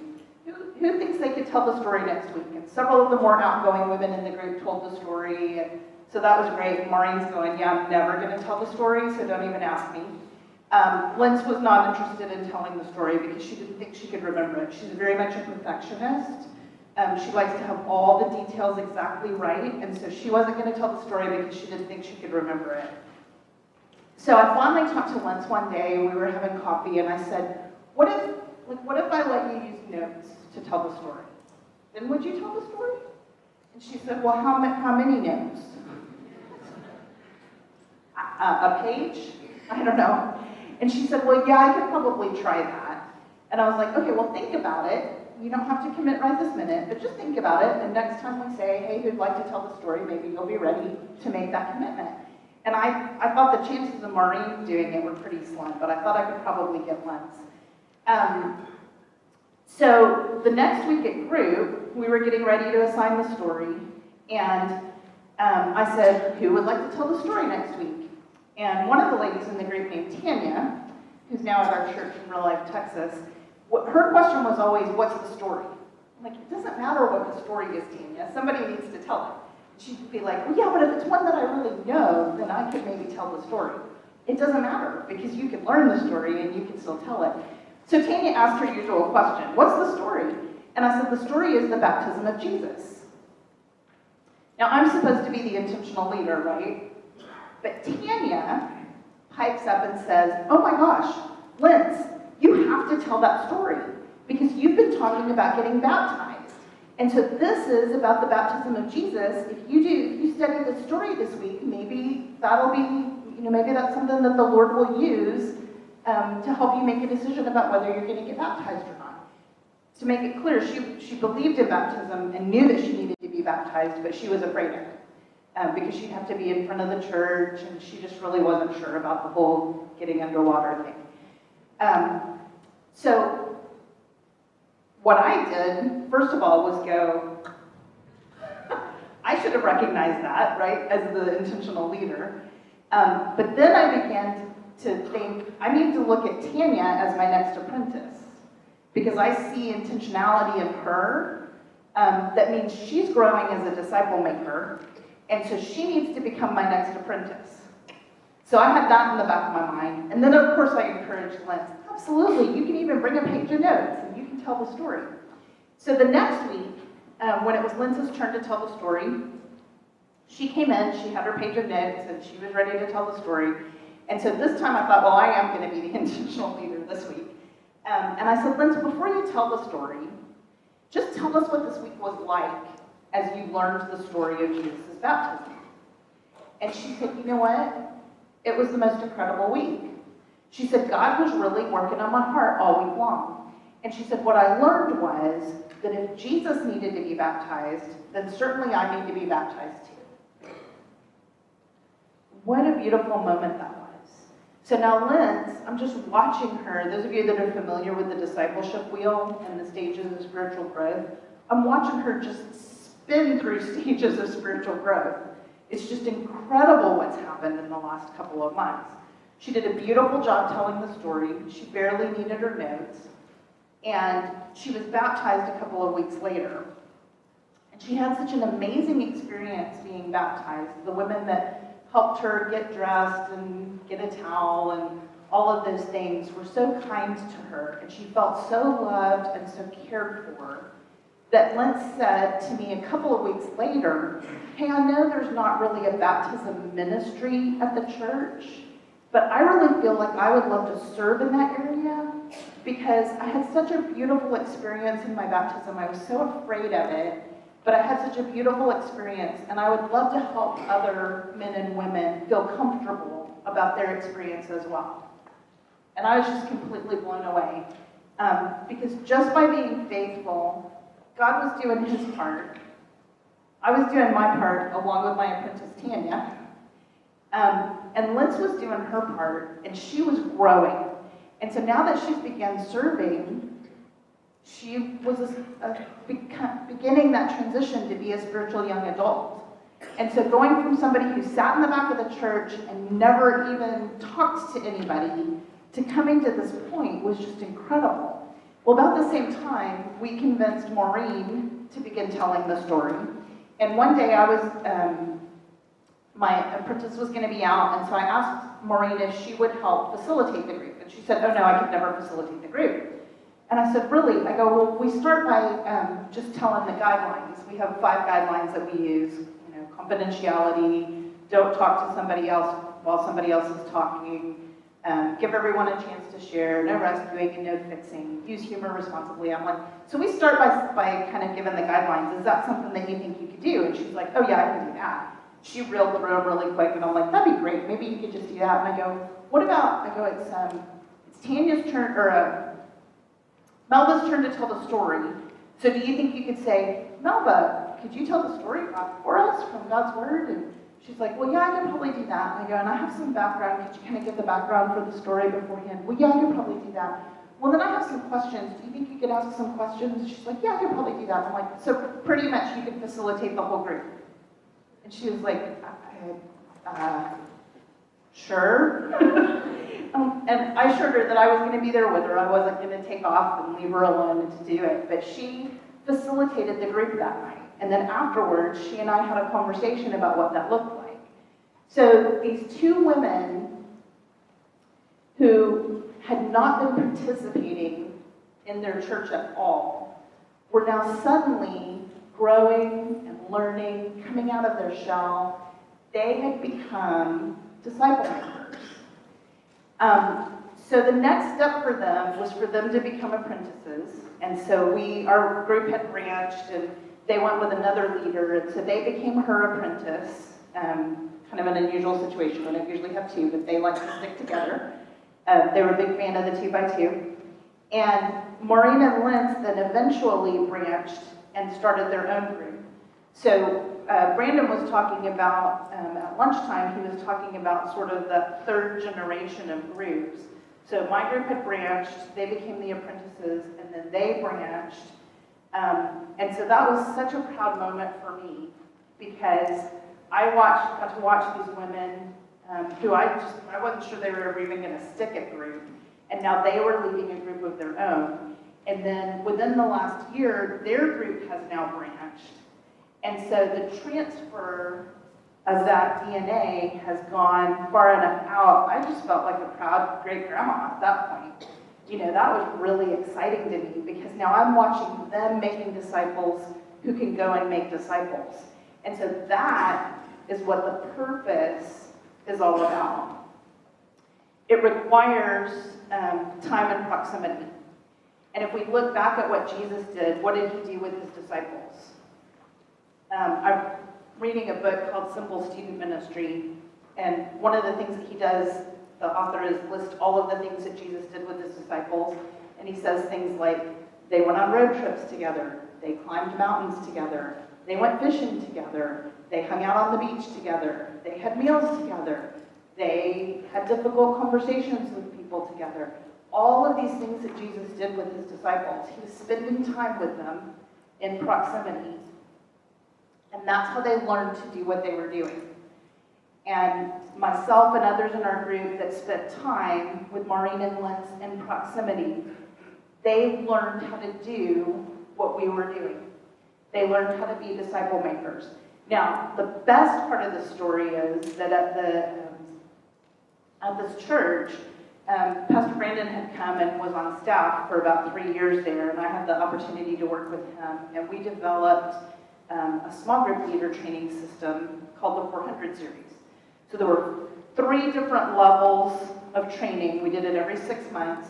Who thinks they could tell the story next week? And several of the more outgoing women in the group told the story. And so that was great. Maureen's going, yeah, I'm never going to tell the story, so don't even ask me. Linz was not interested in telling the story because she didn't think she could remember it. She's very much a perfectionist. She likes to have all the details exactly right, and so she wasn't going to tell the story because she didn't think she could remember it. So I finally talked to Linz one day, and we were having coffee, and I said, what if I let you use notes to tell the story? Then would you tell the story? And she said, well, how many notes? A page? I don't know. And she said, well, yeah, I could probably try that. And I was like, okay, well, think about it. You don't have to commit right this minute, but just think about it. And next time we say, hey, who'd like to tell the story, maybe you'll be ready to make that commitment. And I thought the chances of Maureen doing it were pretty slim, but I thought I could probably get Linz. So the next week at group, we were getting ready to assign the story. And I said, who would like to tell the story next week? And one of the ladies in the group named Tanya, who's now at our church in Real Life, Texas, her question was always, what's the story? I'm like, it doesn't matter what the story is, Tanya. Somebody needs to tell it. She'd be like, well, yeah, but if it's one that I really know, then I could maybe tell the story. It doesn't matter, because you can learn the story and you can still tell it. So Tanya asked her usual question, what's the story? And I said, the story is the baptism of Jesus. Now, I'm supposed to be the intentional leader, right? But Tanya pipes up and says, oh my gosh, Linz, you have to tell that story because you've been talking about getting baptized. And so this is about the baptism of Jesus. If you study the story this week, maybe that'll be, maybe that's something that the Lord will use to help you make a decision about whether you're going to get baptized or not. To make it clear, she believed in baptism and knew that she needed to be baptized, but she was afraid of it because she'd have to be in front of the church, and she just really wasn't sure about the whole getting underwater thing. So what I did, first of all, was go, I should have recognized that, right, as the intentional leader. But then I began to think, I need to look at Tanya as my next apprentice because I see intentionality in her. That means she's growing as a disciple maker, and so she needs to become my next apprentice. So I had that in the back of my mind. And then, of course, I encouraged Linz, absolutely, you can even bring a page of notes, and you can tell the story. So the next week, when it was Linz's turn to tell the story, she came in, she had her page of notes, and she was ready to tell the story. And so this time I thought, well, I am going to be the intentional leader this week. And I said, Linz, before you tell the story, just tell us what this week was like as you learned the story of Jesus' baptism. And she said, you know what? It was the most incredible week. She said, God was really working on my heart all week long. And she said, what I learned was that if Jesus needed to be baptized, then certainly I need to be baptized too. What a beautiful moment that was. So now Linz, I'm just watching her. Those of you that are familiar with the discipleship wheel and the stages of spiritual growth, I'm watching her just spin through stages of spiritual growth. It's just incredible what's happened in the last couple of months. She did a beautiful job telling the story. She barely needed her notes. And she was baptized a couple of weeks later. And she had such an amazing experience being baptized. The women that helped her get dressed and get a towel and all of those things were so kind to her. And she felt so loved and so cared for that Linz said to me a couple of weeks later, hey, I know there's not really a baptism ministry at the church, but I really feel like I would love to serve in that area because I had such a beautiful experience in my baptism. I was so afraid of it, but I had such a beautiful experience, and I would love to help other men and women feel comfortable about their experience as well. And I was just completely blown away because just by being faithful, God was doing his part. I was doing my part along with my apprentice Tanya. And Linz was doing her part, and she was growing. And so now that she's began serving, she was beginning that transition to be a spiritual young adult. And so going from somebody who sat in the back of the church and never even talked to anybody to coming to this point was just incredible. Well, about the same time, we convinced Maureen to begin telling the story. And one day my apprentice was going to be out, and so I asked Maureen if she would help facilitate the group. And she said, oh no, I could never facilitate the group. And I said, really? I go, well, we start by just telling the guidelines. We have 5 guidelines that we use, confidentiality, don't talk to somebody else while somebody else is talking, give everyone a chance to share, no rescuing and no fixing, use humor responsibly. I'm like, so we start by kind of giving the guidelines. Is that something that you think you could do? And she's like, oh yeah, I can do that. She reeled through them really quick, and I'm like, that'd be great. Maybe you could just do that. And I go, what about? I go, it's Tanya's turn, or Melba's turn to tell the story. So do you think you could say, Melba, could you tell the story for us from God's Word? And she's like, well, yeah, I could probably do that. And I go, and I have some background. Could you kind of give the background for the story beforehand? Well, yeah, I could probably do that. Well, then I have some questions. Do you think you could ask some questions? She's like, yeah, I could probably do that. I'm like, so pretty much you could facilitate the whole group. And she was like, sure. And I assured her that I was going to be there with her. I wasn't going to take off and leave her alone to do it. But she facilitated the group that night. And then afterwards, she and I had a conversation about what that looked like. So these 2 women who had not been participating in their church at all were now suddenly growing and learning, coming out of their shell. They had become disciple makers. So the next step for them was for them to become apprentices. And so our group had branched, and they went with another leader, and so they became her apprentice. Kind of an unusual situation. We don't usually have two, but they like to stick together. They were a big fan of the 2x2. And Maureen and Linz then eventually branched and started their own group. So Brandon was talking about, at lunchtime, he was talking about sort of the third generation of groups. So my group had branched, they became the apprentices, and then they branched. And so that was such a proud moment for me, because I got to watch these women who I wasn't sure they were ever even going to stick at group, and now they were leading a group of their own. And then within the last year, their group has now branched. And so the transfer of that DNA has gone far enough out. I just felt like a proud great-grandma at that point. You know, that was really exciting to me, because now I'm watching them making disciples who can go and make disciples. And so that is what the purpose is all about. It requires time and proximity. And if we look back at what Jesus did, what did he do with his disciples? I'm reading a book called Simple Student Ministry, and one of the things that he does, the author, is list all of the things that Jesus did with his disciples, and he says things like, they went on road trips together, they climbed mountains together, they went fishing together, they hung out on the beach together, they had meals together, they had difficult conversations with people together. All of these things that Jesus did with his disciples, he was spending time with them in proximity. And that's how they learned to do what they were doing. And myself and others in our group that spent time with Maureen and Linz in proximity, they learned how to do what we were doing. They learned how to be disciple makers. Now, the best part of the story is that at this church, Pastor Brandon had come and was on staff for about 3 years there, and I had the opportunity to work with him, and we developed a small group leader training system called the 400 series. So there were 3 different levels of training. We did it every 6 months.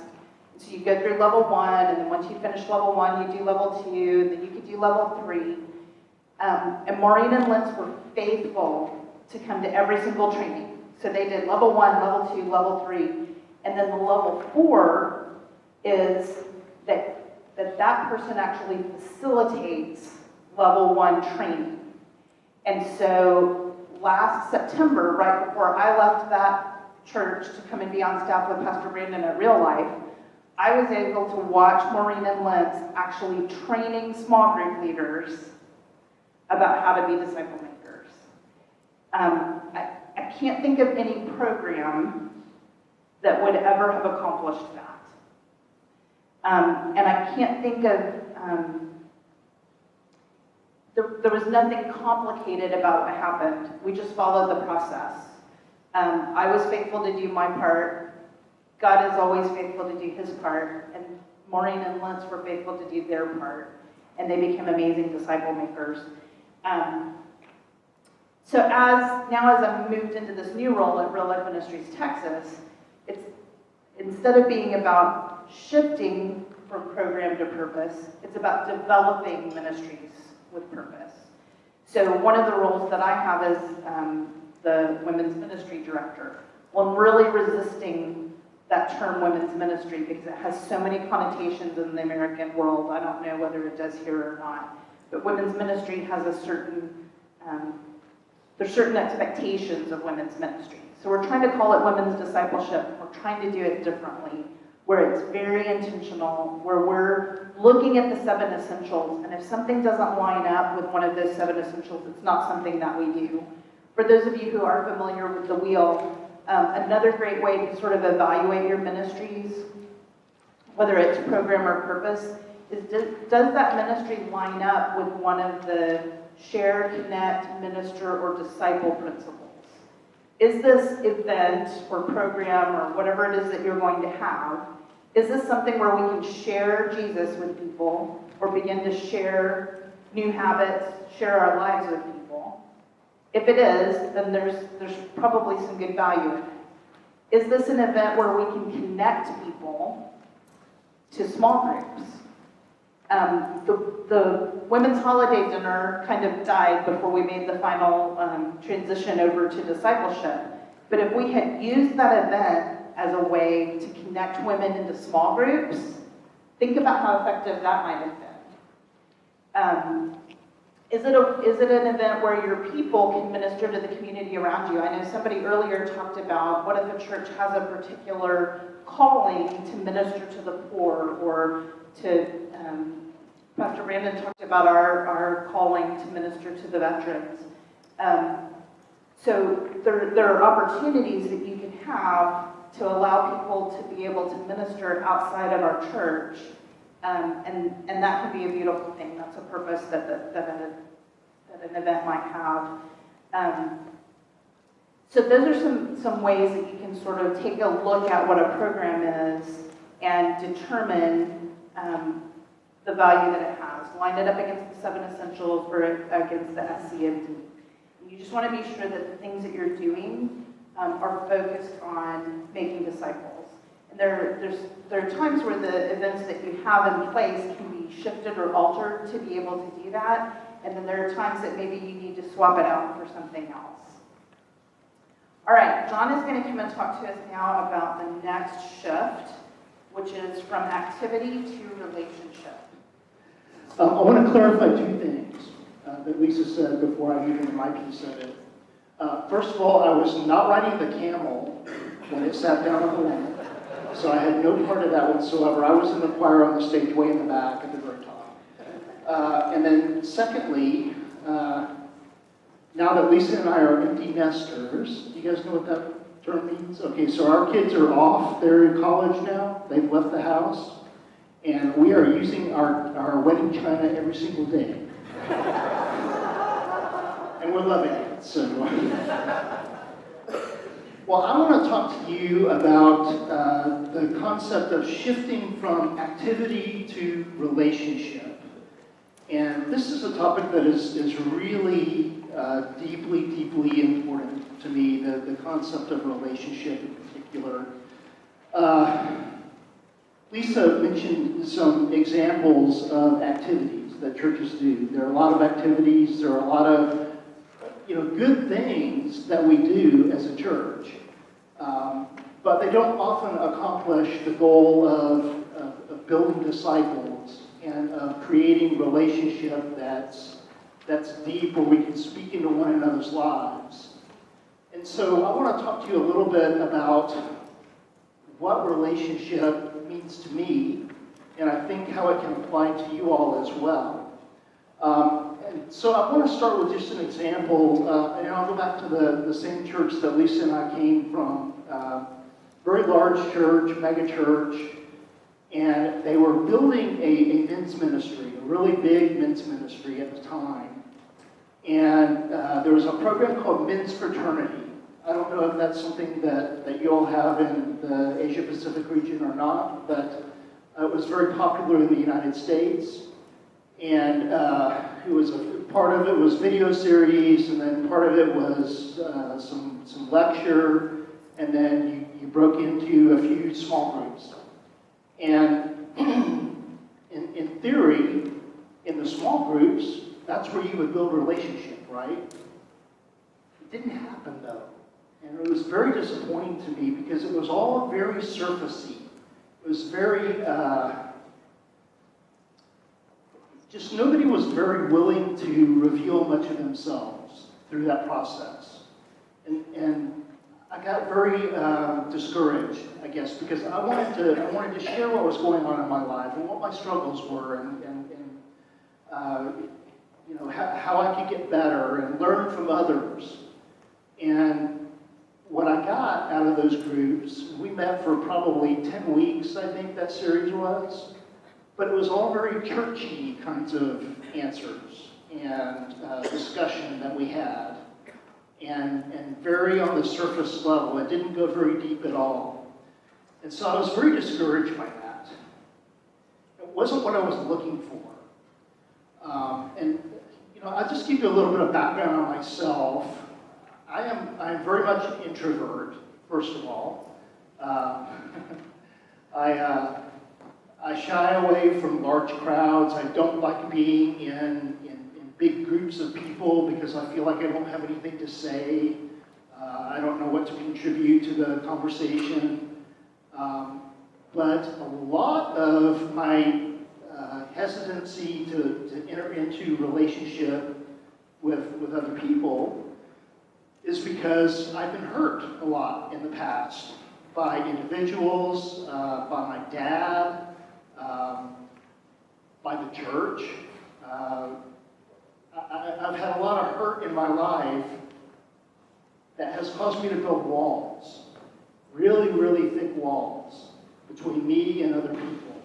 So you go through level 1, and then once you finish level 1, you do level 2, and then you could do level 3. And Maureen and Linz were faithful to come to every single training. So they did level 1, level 2, level 3, and then the level 4 is that person actually facilitates level 1 training. And so last September, right before I left that church to come and be on staff with Pastor Brandon at Real Life, I was able to watch Maureen and Linz actually training small group leaders about how to be disciple makers. I can't think of any program that would ever have accomplished that. And I can't think of, there was nothing complicated about what happened. We just followed the process. I was faithful to do my part. God is always faithful to do his part. And Maureen and Linz were faithful to do their part. And they became amazing disciple makers. So as I've moved into this new role at Real Life Ministries Texas, it's instead of being about shifting from program to purpose, it's about developing ministries with purpose. So one of the roles that I have is the women's ministry director. Well, I'm really resisting that term women's ministry because it has so many connotations in the American world. I don't know whether it does here or not. But women's ministry has a certain, there's certain expectations of women's ministry. So we're trying to call it women's discipleship. We're trying to do it differently, where it's very intentional, where we're looking at the 7 essentials, and if something doesn't line up with one of those 7 essentials, it's not something that we do. For those of you who are familiar with the wheel, another great way to sort of evaluate your ministries, whether it's program or purpose, is does that ministry line up with one of the share, connect, minister, or disciple principles? Is this event or program or whatever it is that you're going to have, Is this something where we can share Jesus with people or begin to share new habits, share our lives with people? If it is, then there's probably some good value in it. Is this an event where we can connect people to small groups? The women's holiday dinner kind of died before we made the final transition over to discipleship. But if we had used that event as a way to connect women into small groups, think about how effective that might have been. Is it an event where your people can minister to the community around you? I know somebody earlier talked about what if a church has a particular calling to minister to the poor, or to, Pastor Brandon talked about our calling to minister to the veterans. So there are opportunities that you can have to allow people to be able to minister outside of our church. And that can be a beautiful thing. That's a purpose that an event might have. So those are some ways that you can sort of take a look at what a program is and determine the value that it has. Line it up against the 7 essentials or against the SCMD. You just want to be sure that the things that you're doing are focused on making disciples. And there are times where the events that you have in place can be shifted or altered to be able to do that. And then there are times that maybe you need to swap it out for something else. All right, Jon is going to come and talk to us now about the next shift, which is from activity to relationship. I want to clarify 2 things that Lisa said before I get into my piece of it. First of all, I was not riding the camel when it sat down on the wall, so I had no part of that whatsoever. I was in the choir on the stage way in the back at the very top. And then secondly, now that Lisa and I are empty nesters, do you guys know what that term means? Okay, so our kids are off. They're in college now. They've left the house. And we are using our wedding china every single day. And we're loving it. So, well, I want to talk to you about the concept of shifting from activity to relationship. And this is a topic that is really deeply important to me, the concept of relationship in particular. Lisa mentioned some examples of activities that churches do. There are a lot of activities, there are a lot of good things that we do as a church, but they don't often accomplish the goal of building disciples and of creating relationship that's deep, where we can speak into one another's lives. And so I want to talk to you a little bit about what relationship means to me, and I think how it can apply to you all as well. And so I want to start with just an example, and I'll go back to the same church that Lisa and I came from. Very large church, mega church, and they were building a men's ministry, a really big men's ministry at the time. And there was a program called Men's Fraternity. I don't know if that's something that you all have in the Asia Pacific region or not, but it was very popular in the United States. And it was part of it was video series, and then part of it was some lecture, and then you broke into a few small groups. And in theory, in the small groups, that's where you would build relationship, right? It didn't happen though. And it was very disappointing to me because it was all very surfacey. It was very, just nobody was very willing to reveal much of themselves through that process. And I got very discouraged, I guess, because I wanted to share what was going on in my life and what my struggles were, and how I could get better and learn from others. And what I got out of those groups, we met for probably 10 weeks, I think that series was, but it was all very churchy kinds of answers and discussion that we had, and very on the surface level. It didn't go very deep at all. And so I was very discouraged by that. wasn't what I was looking for. And I'll just give you a little bit of background on myself. I'm very much an introvert, first of all. I shy away from large crowds. I don't like being in big groups of people because I feel like I don't have anything to say. I don't know what to contribute to the conversation. But a lot of my hesitancy to enter into relationship with other people is because I've been hurt a lot in the past by individuals, by my dad, by the church. I've had a lot of hurt in my life that has caused me to build walls, really, really thick walls between me and other people.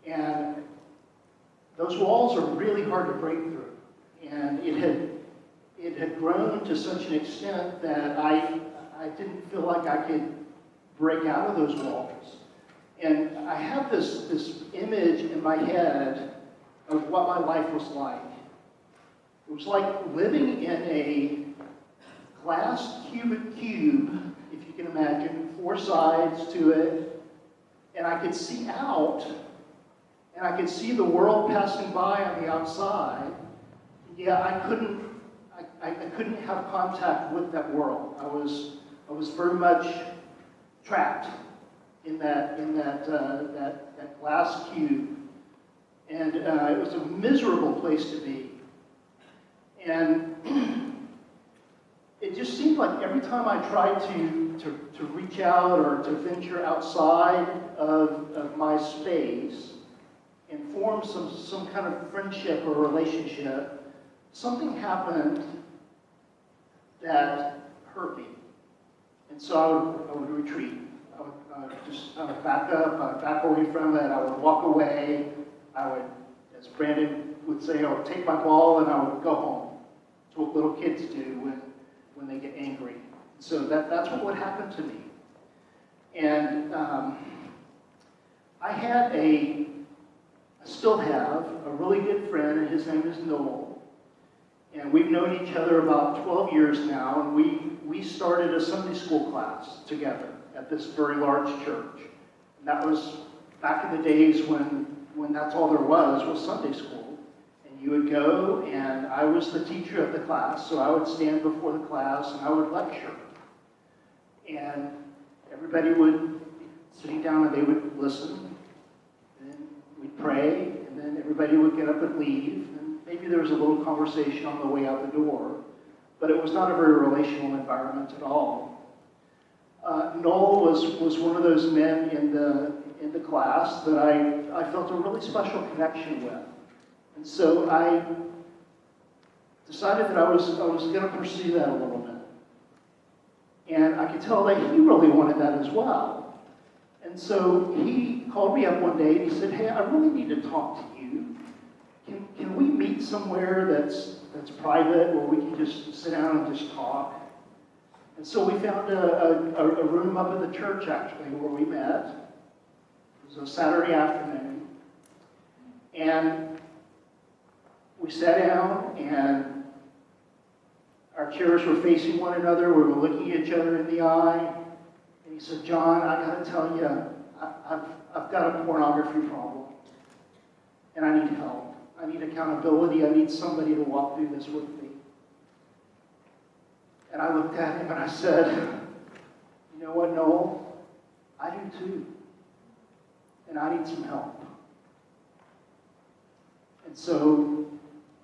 And those walls are really hard to break through. And it had grown to such an extent that I didn't feel like I could break out of those walls. And I have this image in my head of what my life was like. It was like living in a glass cubic cube, if you can imagine, 4 sides to it, and I could see out, and I could see the world passing by on the outside. Yeah, I couldn't have contact with that world. I was very much trapped in that glass cube, and it was a miserable place to be. And it just seemed like every time I tried to reach out or to venture outside of my space and form some kind of friendship or relationship, something happened that hurt me. And so I would retreat. I would back up, I would back away from it, I would walk away, I would, as Brandon would say, I would take my ball and I would go home. It's what little kids do when they get angry. So that's what would happen to me. And I still have a really good friend, and his name is Noel. And we've known each other about 12 years now, and we started a Sunday school class together at this very large church. And that was back in the days when that's all there was Sunday school. And you would go, and I was the teacher of the class, so I would stand before the class and I would lecture. And everybody would sitting down and they would listen, and we'd pray, and then everybody would get up and leave, and maybe there was a little conversation on the way out the door, but it was not a very relational environment at all. Noel was one of those men in the class that I felt a really special connection with. And so I decided that I was going to pursue that a little bit. And I could tell that he really wanted that as well. And so he called me up one day and he said, "Hey, I really need to talk to you. Can we meet somewhere that's private where we can just sit down and just talk?" And so we found a room up at the church, actually, where we met. It was a Saturday afternoon. And we sat down, and our chairs were facing one another. We were looking at each other in the eye. And he said, "John, I got to tell you, I've got a pornography problem. And I need help. I need accountability. I need somebody to walk through this with me." And I looked at him and I said, "You know what, Noel? I do too. And I need some help." And so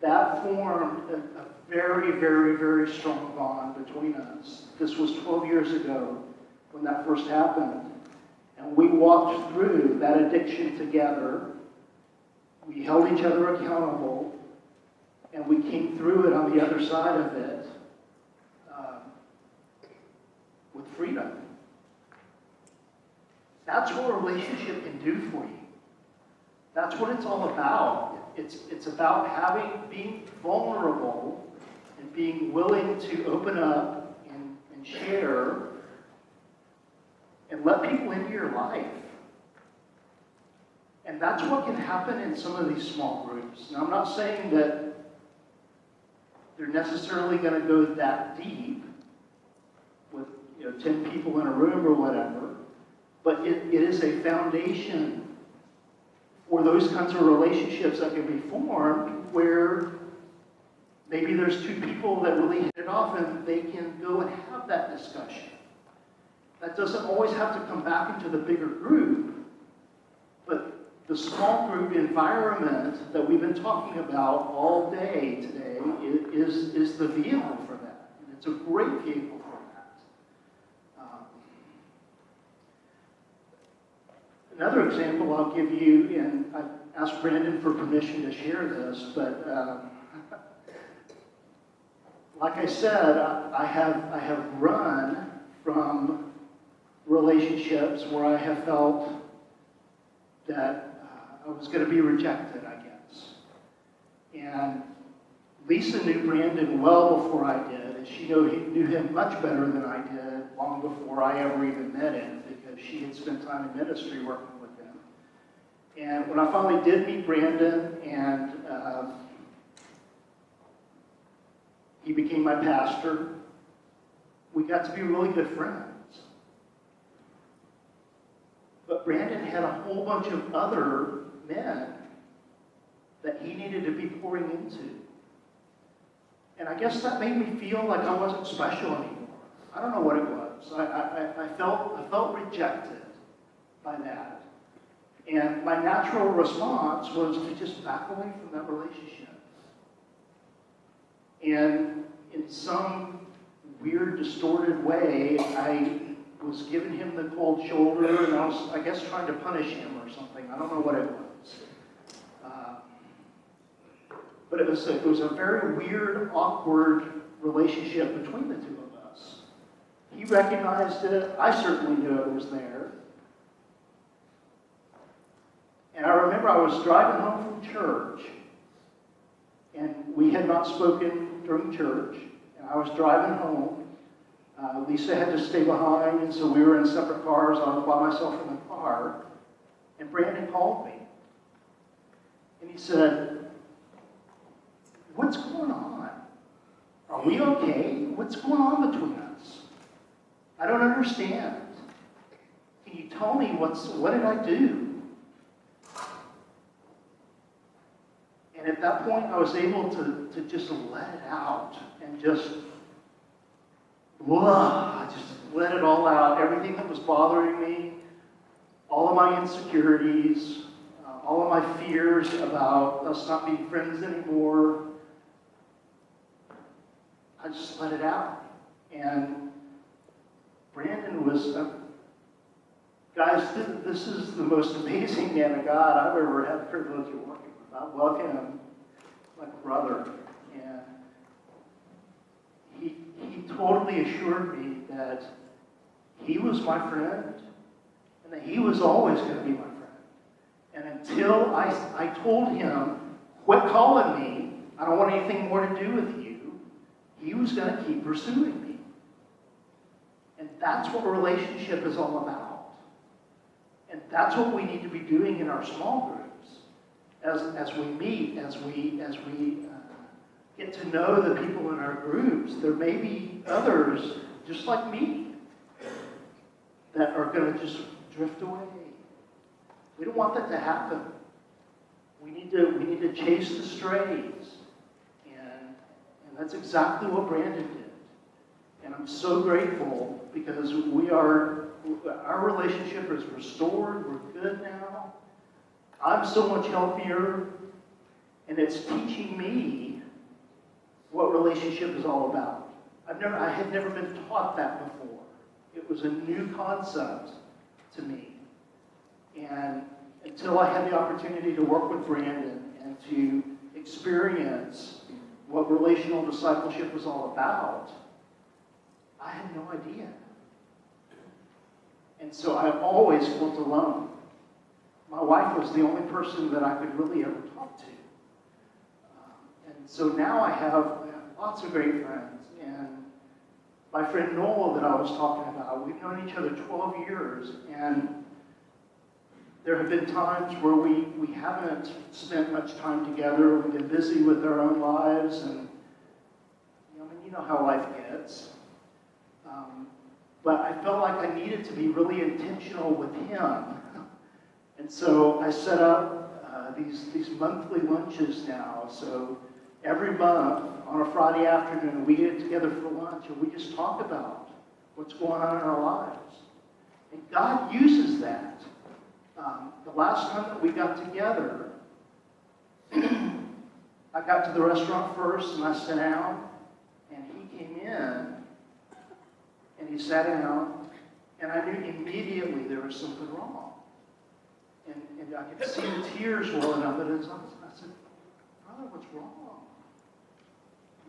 that formed a very, very, very strong bond between us. This was 12 years ago when that first happened. And we walked through that addiction together. We held each other accountable. And we came through it on the other side of it with freedom. That's what a relationship can do for you. That's what it's all about. It's about being vulnerable and being willing to open up and share and let people into your life. And that's what can happen in some of these small groups. Now, I'm not saying that they're necessarily going to go that deep with 10 people in a room or whatever, but it is a foundation for those kinds of relationships that can be formed where maybe there's two people that really hit it off and they can go and have that discussion. That doesn't always have to come back into the bigger group, but the small group environment that we've been talking about all day today is the vehicle for that. And it's a great vehicle for that. Another example I'll give you, and I asked Brandon for permission to share this, but like I said, I have run from relationships where I have felt that I was going to be rejected, I guess. And Lisa knew Brandon well before I did, and she knew him much better than I did long before I ever even met him, because she had spent time in ministry working with him. And when I finally did meet Brandon, and he became my pastor, we got to be really good friends. But Brandon had a whole bunch of other men that he needed to be pouring into. And I guess that made me feel like I wasn't special anymore. I don't know what it was. I felt rejected by that. And my natural response was to just back away from that relationship. And in some weird, distorted way, I was giving him the cold shoulder, and I was, I guess, trying to punish him or something. I don't know what it was. But it was a very weird, awkward relationship between the two of us. He recognized it. I certainly knew it was there. And I remember I was driving home from church, and we had not spoken during church, and I was driving home. Lisa had to stay behind, and so we were in separate cars. I was by myself in the car, and Brandon called me. And he said, "What's going on? Are we okay? What's going on between us? I don't understand. Can you tell me what did I do?" And at that point, I was able to just let it out and just let it all out. Everything that was bothering me, all of my insecurities, all of my fears about us not being friends anymore. I just let it out. And Brandon was, guys, this is the most amazing man of God I've ever had the privilege of working with. I love him like a brother. And he totally assured me that he was my friend and that he was always going to be my friend. And until I told him, "Quit calling me, I don't want anything more to do with you," he was going to keep pursuing me. And that's what a relationship is all about. And that's what we need to be doing in our small groups. As we meet, as we get to know the people in our groups, there may be others just like me that are going to just drift away. We don't want that to happen. We need to chase the strays. And that's exactly what Brandon did. And I'm so grateful because our relationship is restored. We're good now. I'm so much healthier. And it's teaching me what relationship is all about. I had never been taught that before. It was a new concept to me. And until I had the opportunity to work with Brandon and to experience what relational discipleship was all about, I had no idea. And so I've always felt alone. My wife was the only person that I could really ever talk to. And so now I have lots of great friends. And my friend Noel that I was talking about, we've known each other 12 years. And There have been times where we haven't spent much time together. We've been busy with our own lives, and you know how life gets. But I felt like I needed to be really intentional with him. And so I set up these monthly lunches now. So every month on a Friday afternoon, we get together for lunch and we just talk about what's going on in our lives. And God uses that. The last time that we got together, I got to the restaurant first and I sat down, and he came in and he sat down, and I knew immediately there was something wrong. And I could see the tears welling up in his eyes. And I said, "Brother, what's wrong?"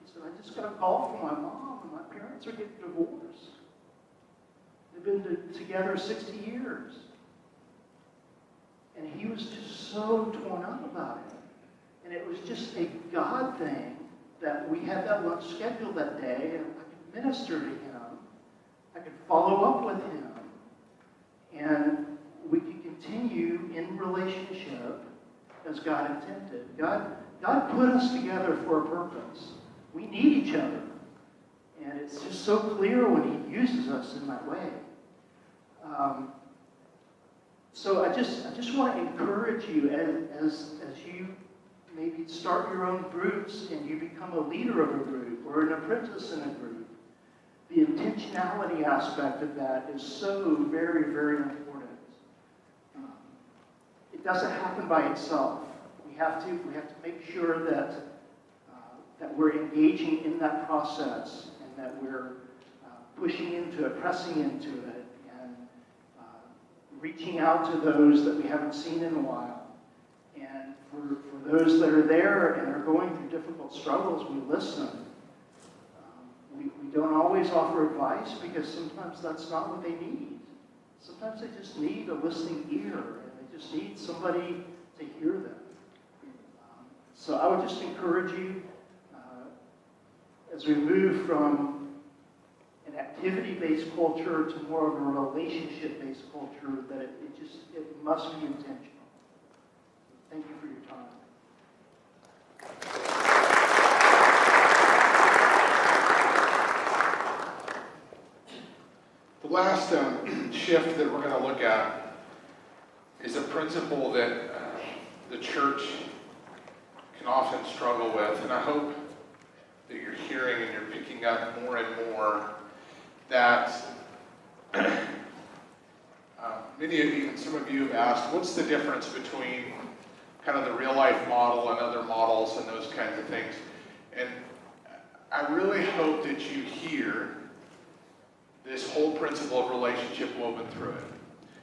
He said, "I just got a call from my mom, and my parents are getting divorced. They've been together 60 years. And he was just so torn up about it. And it was just a God thing that we had that lunch scheduled that day, and I could minister to him. I could follow up with him. And we could continue in relationship as God intended. God put us together for a purpose. We need each other. And it's just so clear when he uses us in that way. So I just want to encourage you as you maybe start your own groups and you become a leader of a group or an apprentice in a group. The intentionality aspect of that is so very, very important. It doesn't happen by itself. We have to make sure that we're engaging in that process and that we're pushing into it, pressing into it, and reaching out to those that we haven't seen in a while. And for those that are there and are going through difficult struggles, we listen. We don't always offer advice because sometimes that's not what they need. Sometimes they just need a listening ear, and they just need somebody to hear them. So I would just encourage you, as we move from an activity-based culture to more of a relationship-based culture, that it must be intentional. Thank you for your time. The last shift that we're going to look at is a principle that the church can often struggle with, and I hope that you're hearing and you're picking up more and more that many of you and some of you have asked, what's the difference between kind of the real life model and other models and those kinds of things? And I really hope that you hear this whole principle of relationship woven through it.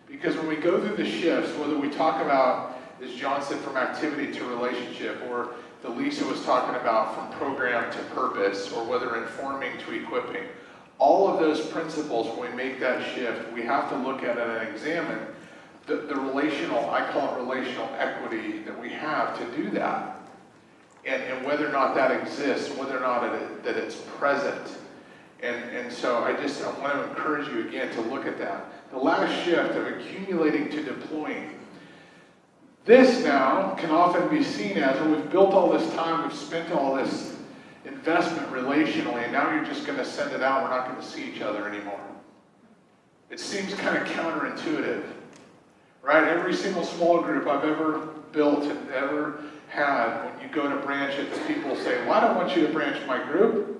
Because when we go through the shifts, whether we talk about, as John said, from activity to relationship, or that Lisa was talking about from program to purpose, or whether informing to equipping, all of those principles, when we make that shift, we have to look at it and examine the relational, I call it relational equity, that we have to do that. And whether or not that exists, whether or not that it's present. And so I want to encourage you again to look at that. The last shift of accumulating to deploying. This now can often be seen as, well, we've built all this time, we've spent all this investment relationally, and now you're just going to send it out, we're not going to see each other anymore. It seems kind of counterintuitive, right? Every single small group I've ever built and ever had, when you go to branch it, the people say, well, I don't want you to branch my group.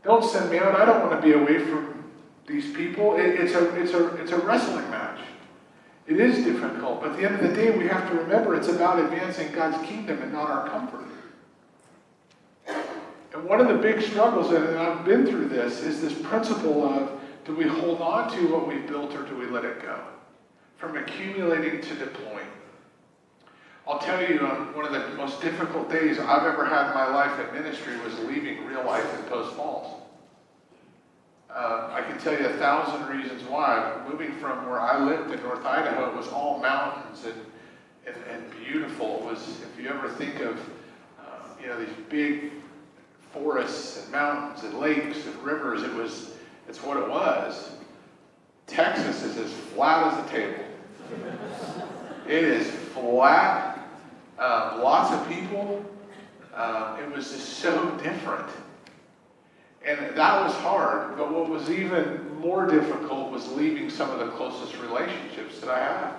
Don't send me out. I don't want to be away from these people. It's a wrestling match. It is difficult, but at the end of the day, we have to remember it's about advancing God's kingdom and not our comfort. And one of the big struggles, and I've been through this, is this principle of, do we hold on to what we've built or do we let it go? From accumulating to deploying. I'll tell you, one of the most difficult days I've ever had in my life in ministry was leaving Real Life in Post Falls. I can tell you 1,000 reasons why. Moving from where I lived in North Idaho, it was all mountains and beautiful. It was, if you ever think of, these big forests and mountains and lakes and rivers, it's what it was. Texas is as flat as a table. It is flat, lots of people. It was just so different. And that was hard, but what was even more difficult was leaving some of the closest relationships that I had.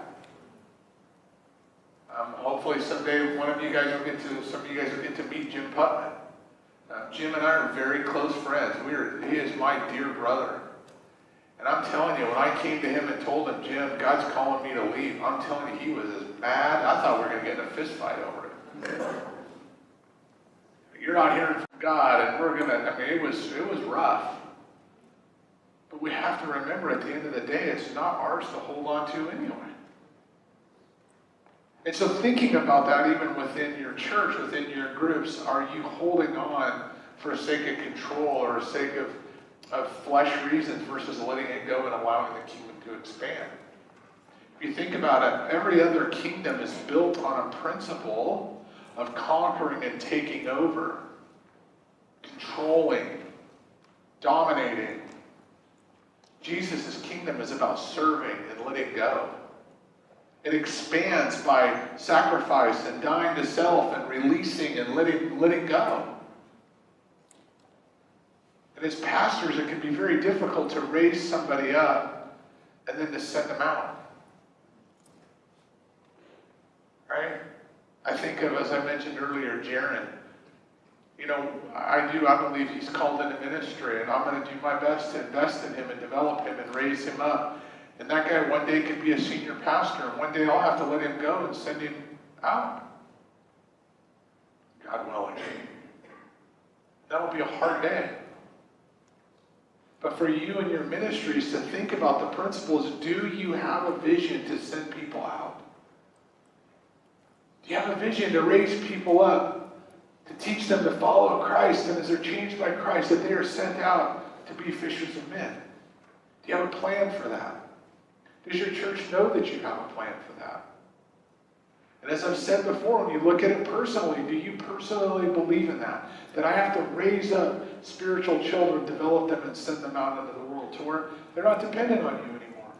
Hopefully someday some of you guys will get to meet Jim Putman. Jim and I are very close friends. He is my dear brother. And I'm telling you, when I came to him and told him, Jim, God's calling me to leave, I'm telling you, he was as mad. I thought we were going to get in a fist fight over it. You're not hearing from God, and we're going to, it was rough. But we have to remember at the end of the day, it's not ours to hold on to anyway. And so thinking about that even within your church, within your groups, are you holding on for a sake of control or a sake of flesh reasons versus letting it go and allowing the kingdom to expand? If you think about it, every other kingdom is built on a principle of conquering and taking over, controlling, dominating. Jesus' kingdom is about serving and letting go. It expands by sacrifice and dying to self and releasing and letting go. And as pastors, it can be very difficult to raise somebody up and then to send them out. Right? I think of, as I mentioned earlier, Jaron. I believe he's called into ministry, and I'm going to do my best to invest in him and develop him and raise him up. And that guy one day could be a senior pastor, and one day I'll have to let him go and send him out. God willing. That'll be a hard day. But for you and your ministries to think about the principles, do you have a vision to send people out? Do you have a vision to raise people up? To teach them to follow Christ, and as they're changed by Christ, that they are sent out to be fishers of men? Do you have a plan for that? Does your church know that you have a plan for that? And as I've said before, when you look at it personally, do you personally believe in that? That I have to raise up spiritual children, develop them, and send them out into the world to where they're not dependent on you anymore?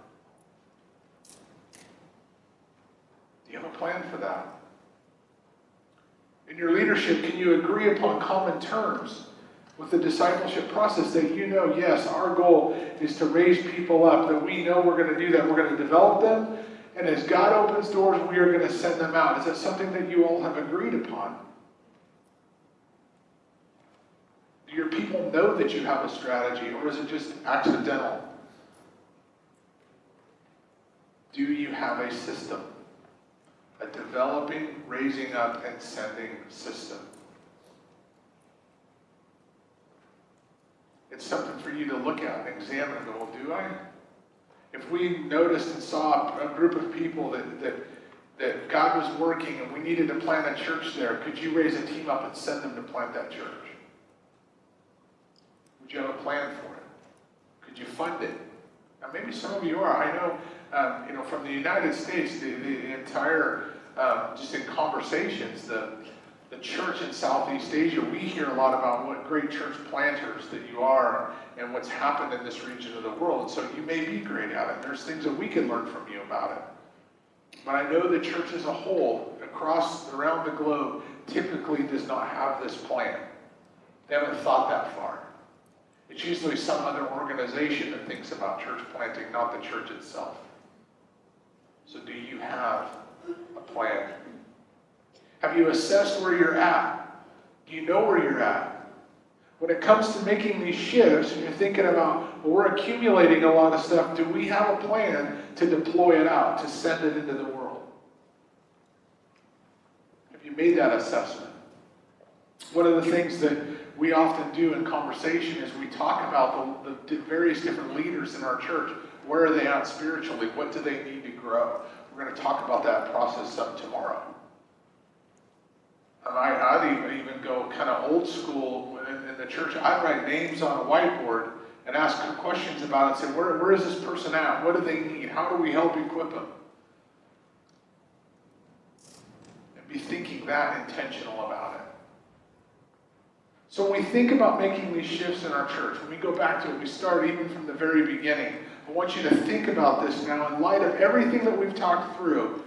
Do you have a plan for that? In your leadership, can you agree upon common terms with the discipleship process that yes, our goal is to raise people up, that we know we're going to do that, we're going to develop them, and as God opens doors, we are going to send them out. Is that something that you all have agreed upon? Do your people know that you have a strategy, or is it just accidental? Do you have a system? A developing, raising up, and sending system. It's something for you to look at and examine and go, well, do I? If we noticed and saw a group of people that God was working and we needed to plant a church there, could you raise a team up and send them to plant that church? Would you have a plan for it? Could you fund it? Now, maybe some of you are. I know, from the United States, the entire, just in conversations, the church in Southeast Asia, we hear a lot about what great church planters that you are and what's happened in this region of the world. And so you may be great at it. There's things that we can learn from you about it. But I know the church as a whole, around the globe, typically does not have this plan. They haven't thought that far. It's usually some other organization that thinks about church planting, not the church itself. So do you have a plan? Have you assessed where you're at? Do you know where you're at? When it comes to making these shifts, and you're thinking about, well, we're accumulating a lot of stuff, do we have a plan to deploy it out, to send it into the world? Have you made that assessment? One of the things that we often do in conversation is we talk about the various different leaders in our church. Where are they at spiritually? What do they need to grow? We're going to talk about that process some tomorrow. I'd even go kind of old school in the church. I'd write names on a whiteboard and ask them questions about it and say, where is this person at? What do they need? How do we help equip them? And be thinking that intentional about it. So when we think about making these shifts in our church, when we go back to it, we start even from the very beginning. I want you to think about this now in light of everything that we've talked through.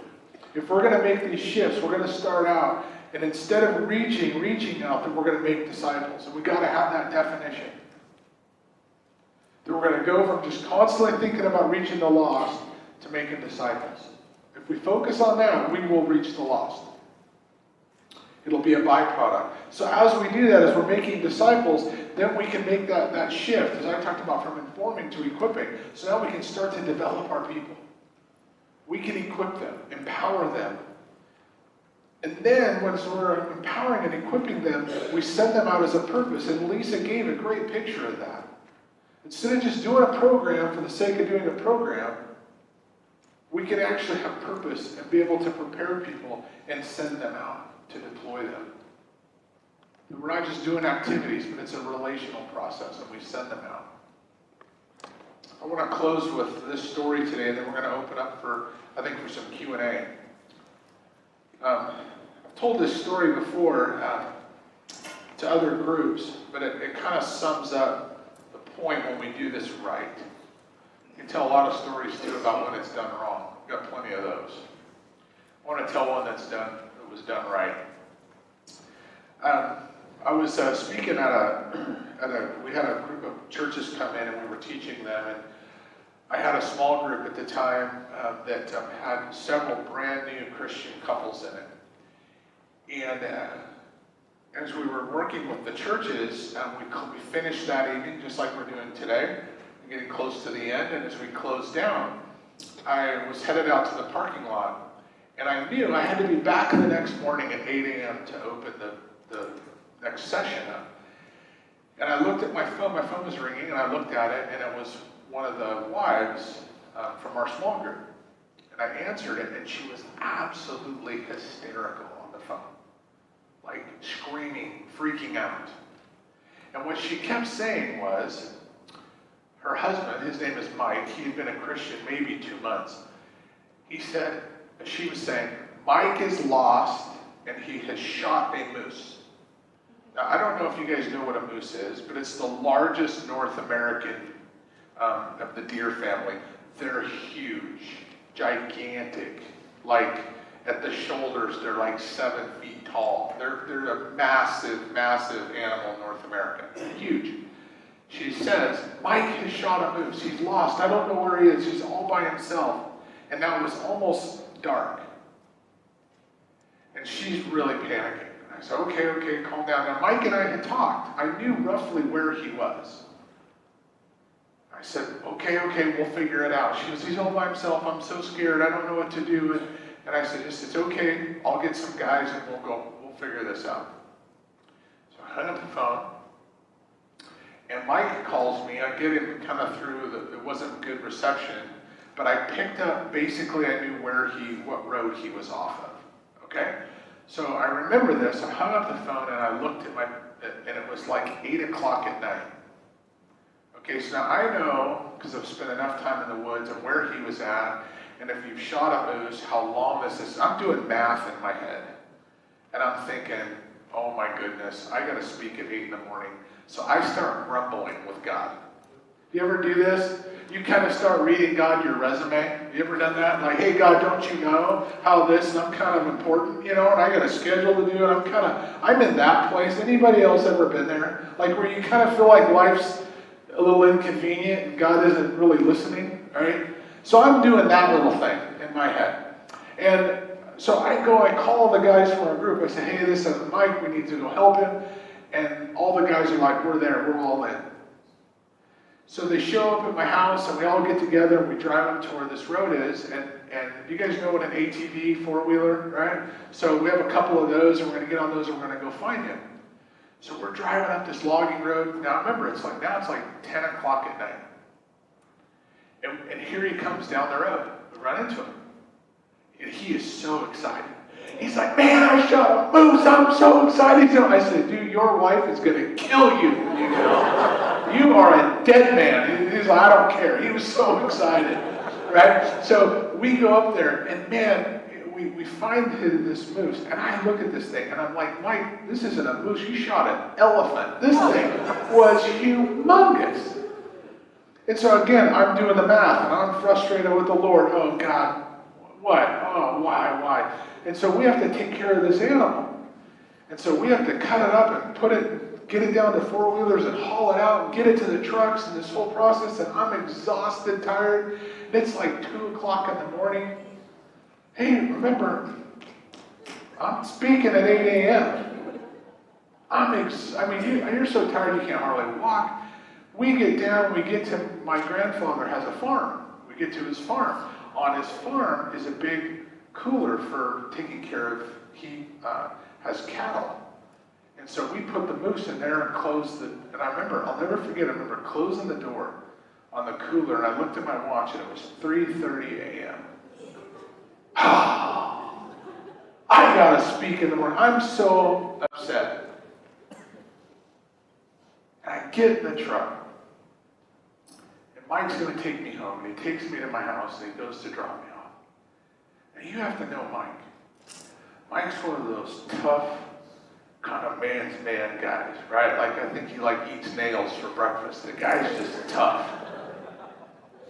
If we're going to make these shifts, we're going to start out, and instead of reaching out, then we're going to make disciples. And we got to have that definition. That we're going to go from just constantly thinking about reaching the lost to making disciples. If we focus on that, we will reach the lost. It'll be a byproduct. So as we do that, as we're making disciples, then we can make that shift, as I talked about, from informing to equipping. So now we can start to develop our people. We can equip them, empower them. And then, once we're empowering and equipping them, we send them out as a purpose. And Lisa gave a great picture of that. Instead of just doing a program for the sake of doing a program, we can actually have purpose and be able to prepare people and send them out to deploy them. And we're not just doing activities, but it's a relational process, and we send them out. I want to close with this story today, and then we're going to open up for some Q&A. I've told this story before to other groups, but it kind of sums up the point when we do this right. You can tell a lot of stories, too, about when it's done wrong. We've got plenty of those. I want to tell one that was done right. I was speaking we had a group of churches come in, and we were teaching them, and I had a small group at the time that had several brand new Christian couples in it. And as we were working with the churches, we finished that evening just like we're doing today, getting close to the end, and as we closed down, I was headed out to the parking lot, and I knew I had to be back the next morning at 8 a.m. to open the next session up. And I looked at my phone was ringing, and I looked at it, and it was one of the wives from our small group. And I answered it, and she was absolutely hysterical on the phone. Like screaming, freaking out. And what she kept saying was, her husband, his name is Mike, he had been a Christian maybe 2 months. She was saying, Mike is lost, and he has shot a moose. Now, I don't know if you guys know what a moose is, but it's the largest North American of the deer family. They're huge, gigantic. Like at the shoulders, they're like 7 feet tall. They're a massive, massive animal in North America. Huge. She says, Mike has shot a moose. He's lost. I don't know where he is. He's all by himself. And now it was almost dark. And she's really panicking. I said, okay, calm down. Now, Mike and I had talked. I knew roughly where he was. I said, okay, we'll figure it out. She goes, he's all by himself. I'm so scared. I don't know what to do. And I said, it's okay. I'll get some guys and we'll figure this out. So I hung up the phone. And Mike calls me. I get him kind of through. It wasn't good reception. But I picked up, basically I knew what road he was off of. Okay? So I remember this. I hung up the phone and I looked and it was like 8 o'clock at night. Okay, so now I know, because I've spent enough time in the woods and where he was at, and if you've shot a moose, how long this is. I'm doing math in my head. And I'm thinking, oh my goodness, I got to speak at 8 in the morning. So I start grumbling with God. You ever do this? You kind of start reading God your resume. You ever done that? Like, hey, God, don't you know how this, and I'm kind of important, and I got a schedule to do, and I'm in that place. Anybody else ever been there? Like where you kind of feel like life's a little inconvenient and God isn't really listening, right? So I'm doing that little thing in my head. And so I call the guys from our group. I say, hey, this is Mike, we need to go help him. And all the guys are like, we're there, we're all in. So they show up at my house, and we all get together, and we drive up to where this road is, and you guys know what an ATV, four-wheeler, right? So we have a couple of those, and we're going to get on those, and we're going to go find him. So we're driving up this logging road. Now remember, it's like 10 o'clock at night. And here he comes down the road. We run into him. And he is so excited. He's like, man, I shot a moose. I'm so excited. I said, dude, your wife is going to kill you. You are a dead man. He's like, I don't care. He was so excited, right? So we go up there, and man, we find this moose, and I look at this thing, and I'm like, Mike, this isn't a moose. You shot an elephant. This thing was humongous. And so again, I'm doing the math, and I'm frustrated with the Lord. Oh, God, what? Oh, why? And so we have to take care of this animal. And so we have to cut it up and get it down to four-wheelers and haul it out and get it to the trucks and this whole process. And I'm exhausted, tired. And it's like 2 o'clock in the morning. Hey, remember, I'm speaking at 8 a.m. You're so tired you can't hardly walk. We get down, we get to, my grandfather has a farm. We get to his farm. On his farm is a big cooler for taking care of, he has cattle. And so we put the moose in there and closed and I'll never forget, I remember closing the door on the cooler and I looked at my watch and it was 3:30 a.m. I gotta speak in the morning. I'm so upset. And I get in the truck. And Mike's gonna take me home. And he takes me to my house and he goes to drop me off. And you have to know Mike. Mike's one of those tough, kind of man's man guys, right? Like I think he eats nails for breakfast. The guy's just tough.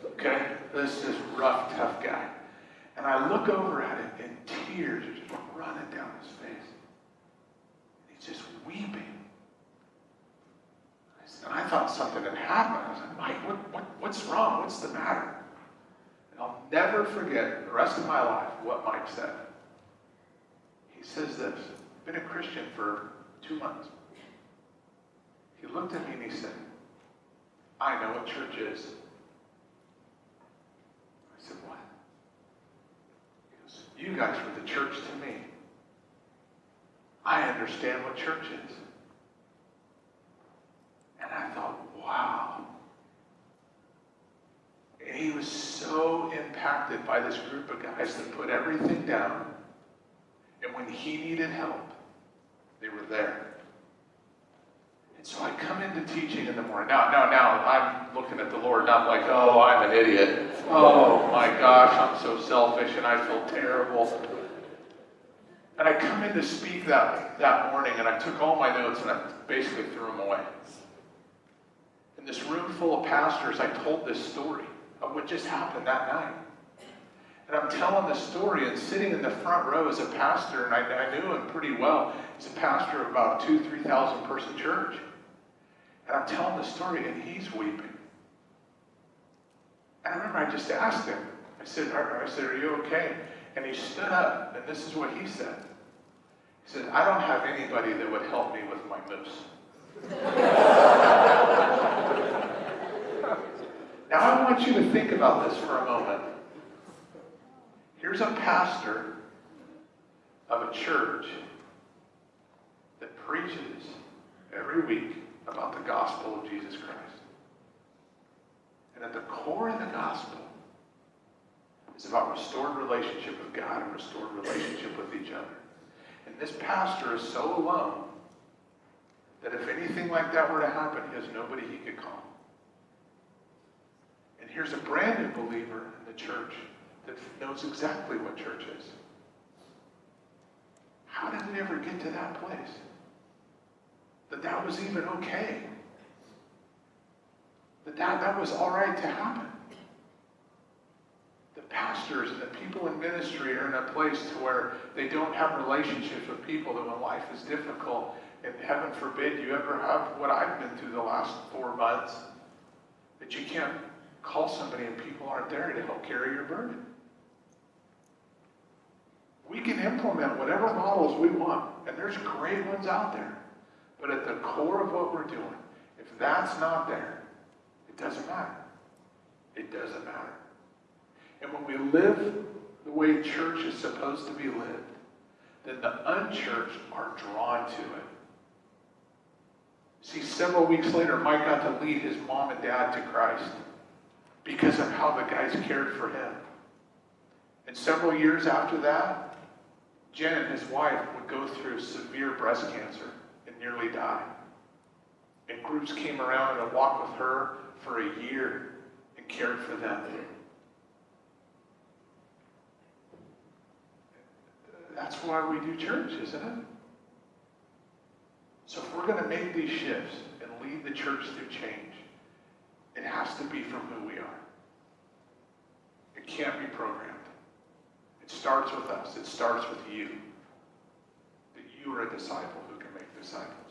Okay? This is rough, tough guy. And I look over at him and tears are just running down his face. He's just weeping. And I thought something had happened. I was like, Mike, what's wrong? What's the matter? And I'll never forget the rest of my life what Mike said. He says this, I've been a Christian for 2 months. He looked at me and he said, I know what church is. I said, what? He goes, you guys were the church to me. I understand what church is. And I thought, wow. And he was so impacted by this group of guys that put everything down. And when he needed help, they were there. And so I come into teaching in the morning. Now I'm looking at the Lord, not like, oh, I'm an idiot. Oh my gosh, I'm so selfish and I feel terrible. And I come in to speak that morning and I took all my notes and I basically threw them away. In this room full of pastors, I told this story of what just happened that night. And I'm telling this story and sitting in the front row as a pastor, and I knew him pretty well. He's a pastor of about 2,000-3,000 person church. And I'm telling the story and he's weeping. And I remember I just asked him, I said, are you okay? And he stood up, and this is what he said. He said, I don't have anybody that would help me with my moose. Now I want you to think about this for a moment. Here's a pastor of a church that preaches every week about the gospel of Jesus Christ. And at the core of the gospel is about restored relationship with God and restored relationship with each other. And this pastor is so alone that if anything like that were to happen, he has nobody he could call. And here's a brand new believer in the church that knows exactly what church is. How did it ever get to that place? That was even okay? That was all right to happen? The pastors and the people in ministry are in a place to where they don't have relationships with people, that when life is difficult, and heaven forbid you ever have what I've been through the last 4 months, that you can't call somebody and people aren't there to help carry your burden. We can implement whatever models we want, and there's great ones out there. But at the core of what we're doing, if that's not there, it doesn't matter. It doesn't matter. And when we live the way church is supposed to be lived, then the unchurched are drawn to it. See, several weeks later, Mike got to lead his mom and dad to Christ because of how the guys cared for him. And several years after that, Jen and his wife would go through severe breast cancer and nearly die. And groups came around and walked with her for a year and cared for them. That's why we do church, isn't it? So if we're going to make these shifts and lead the church through change, it has to be from who we are. It can't be programmed. It's starts with us. It starts with you. That you are a disciple who can make disciples.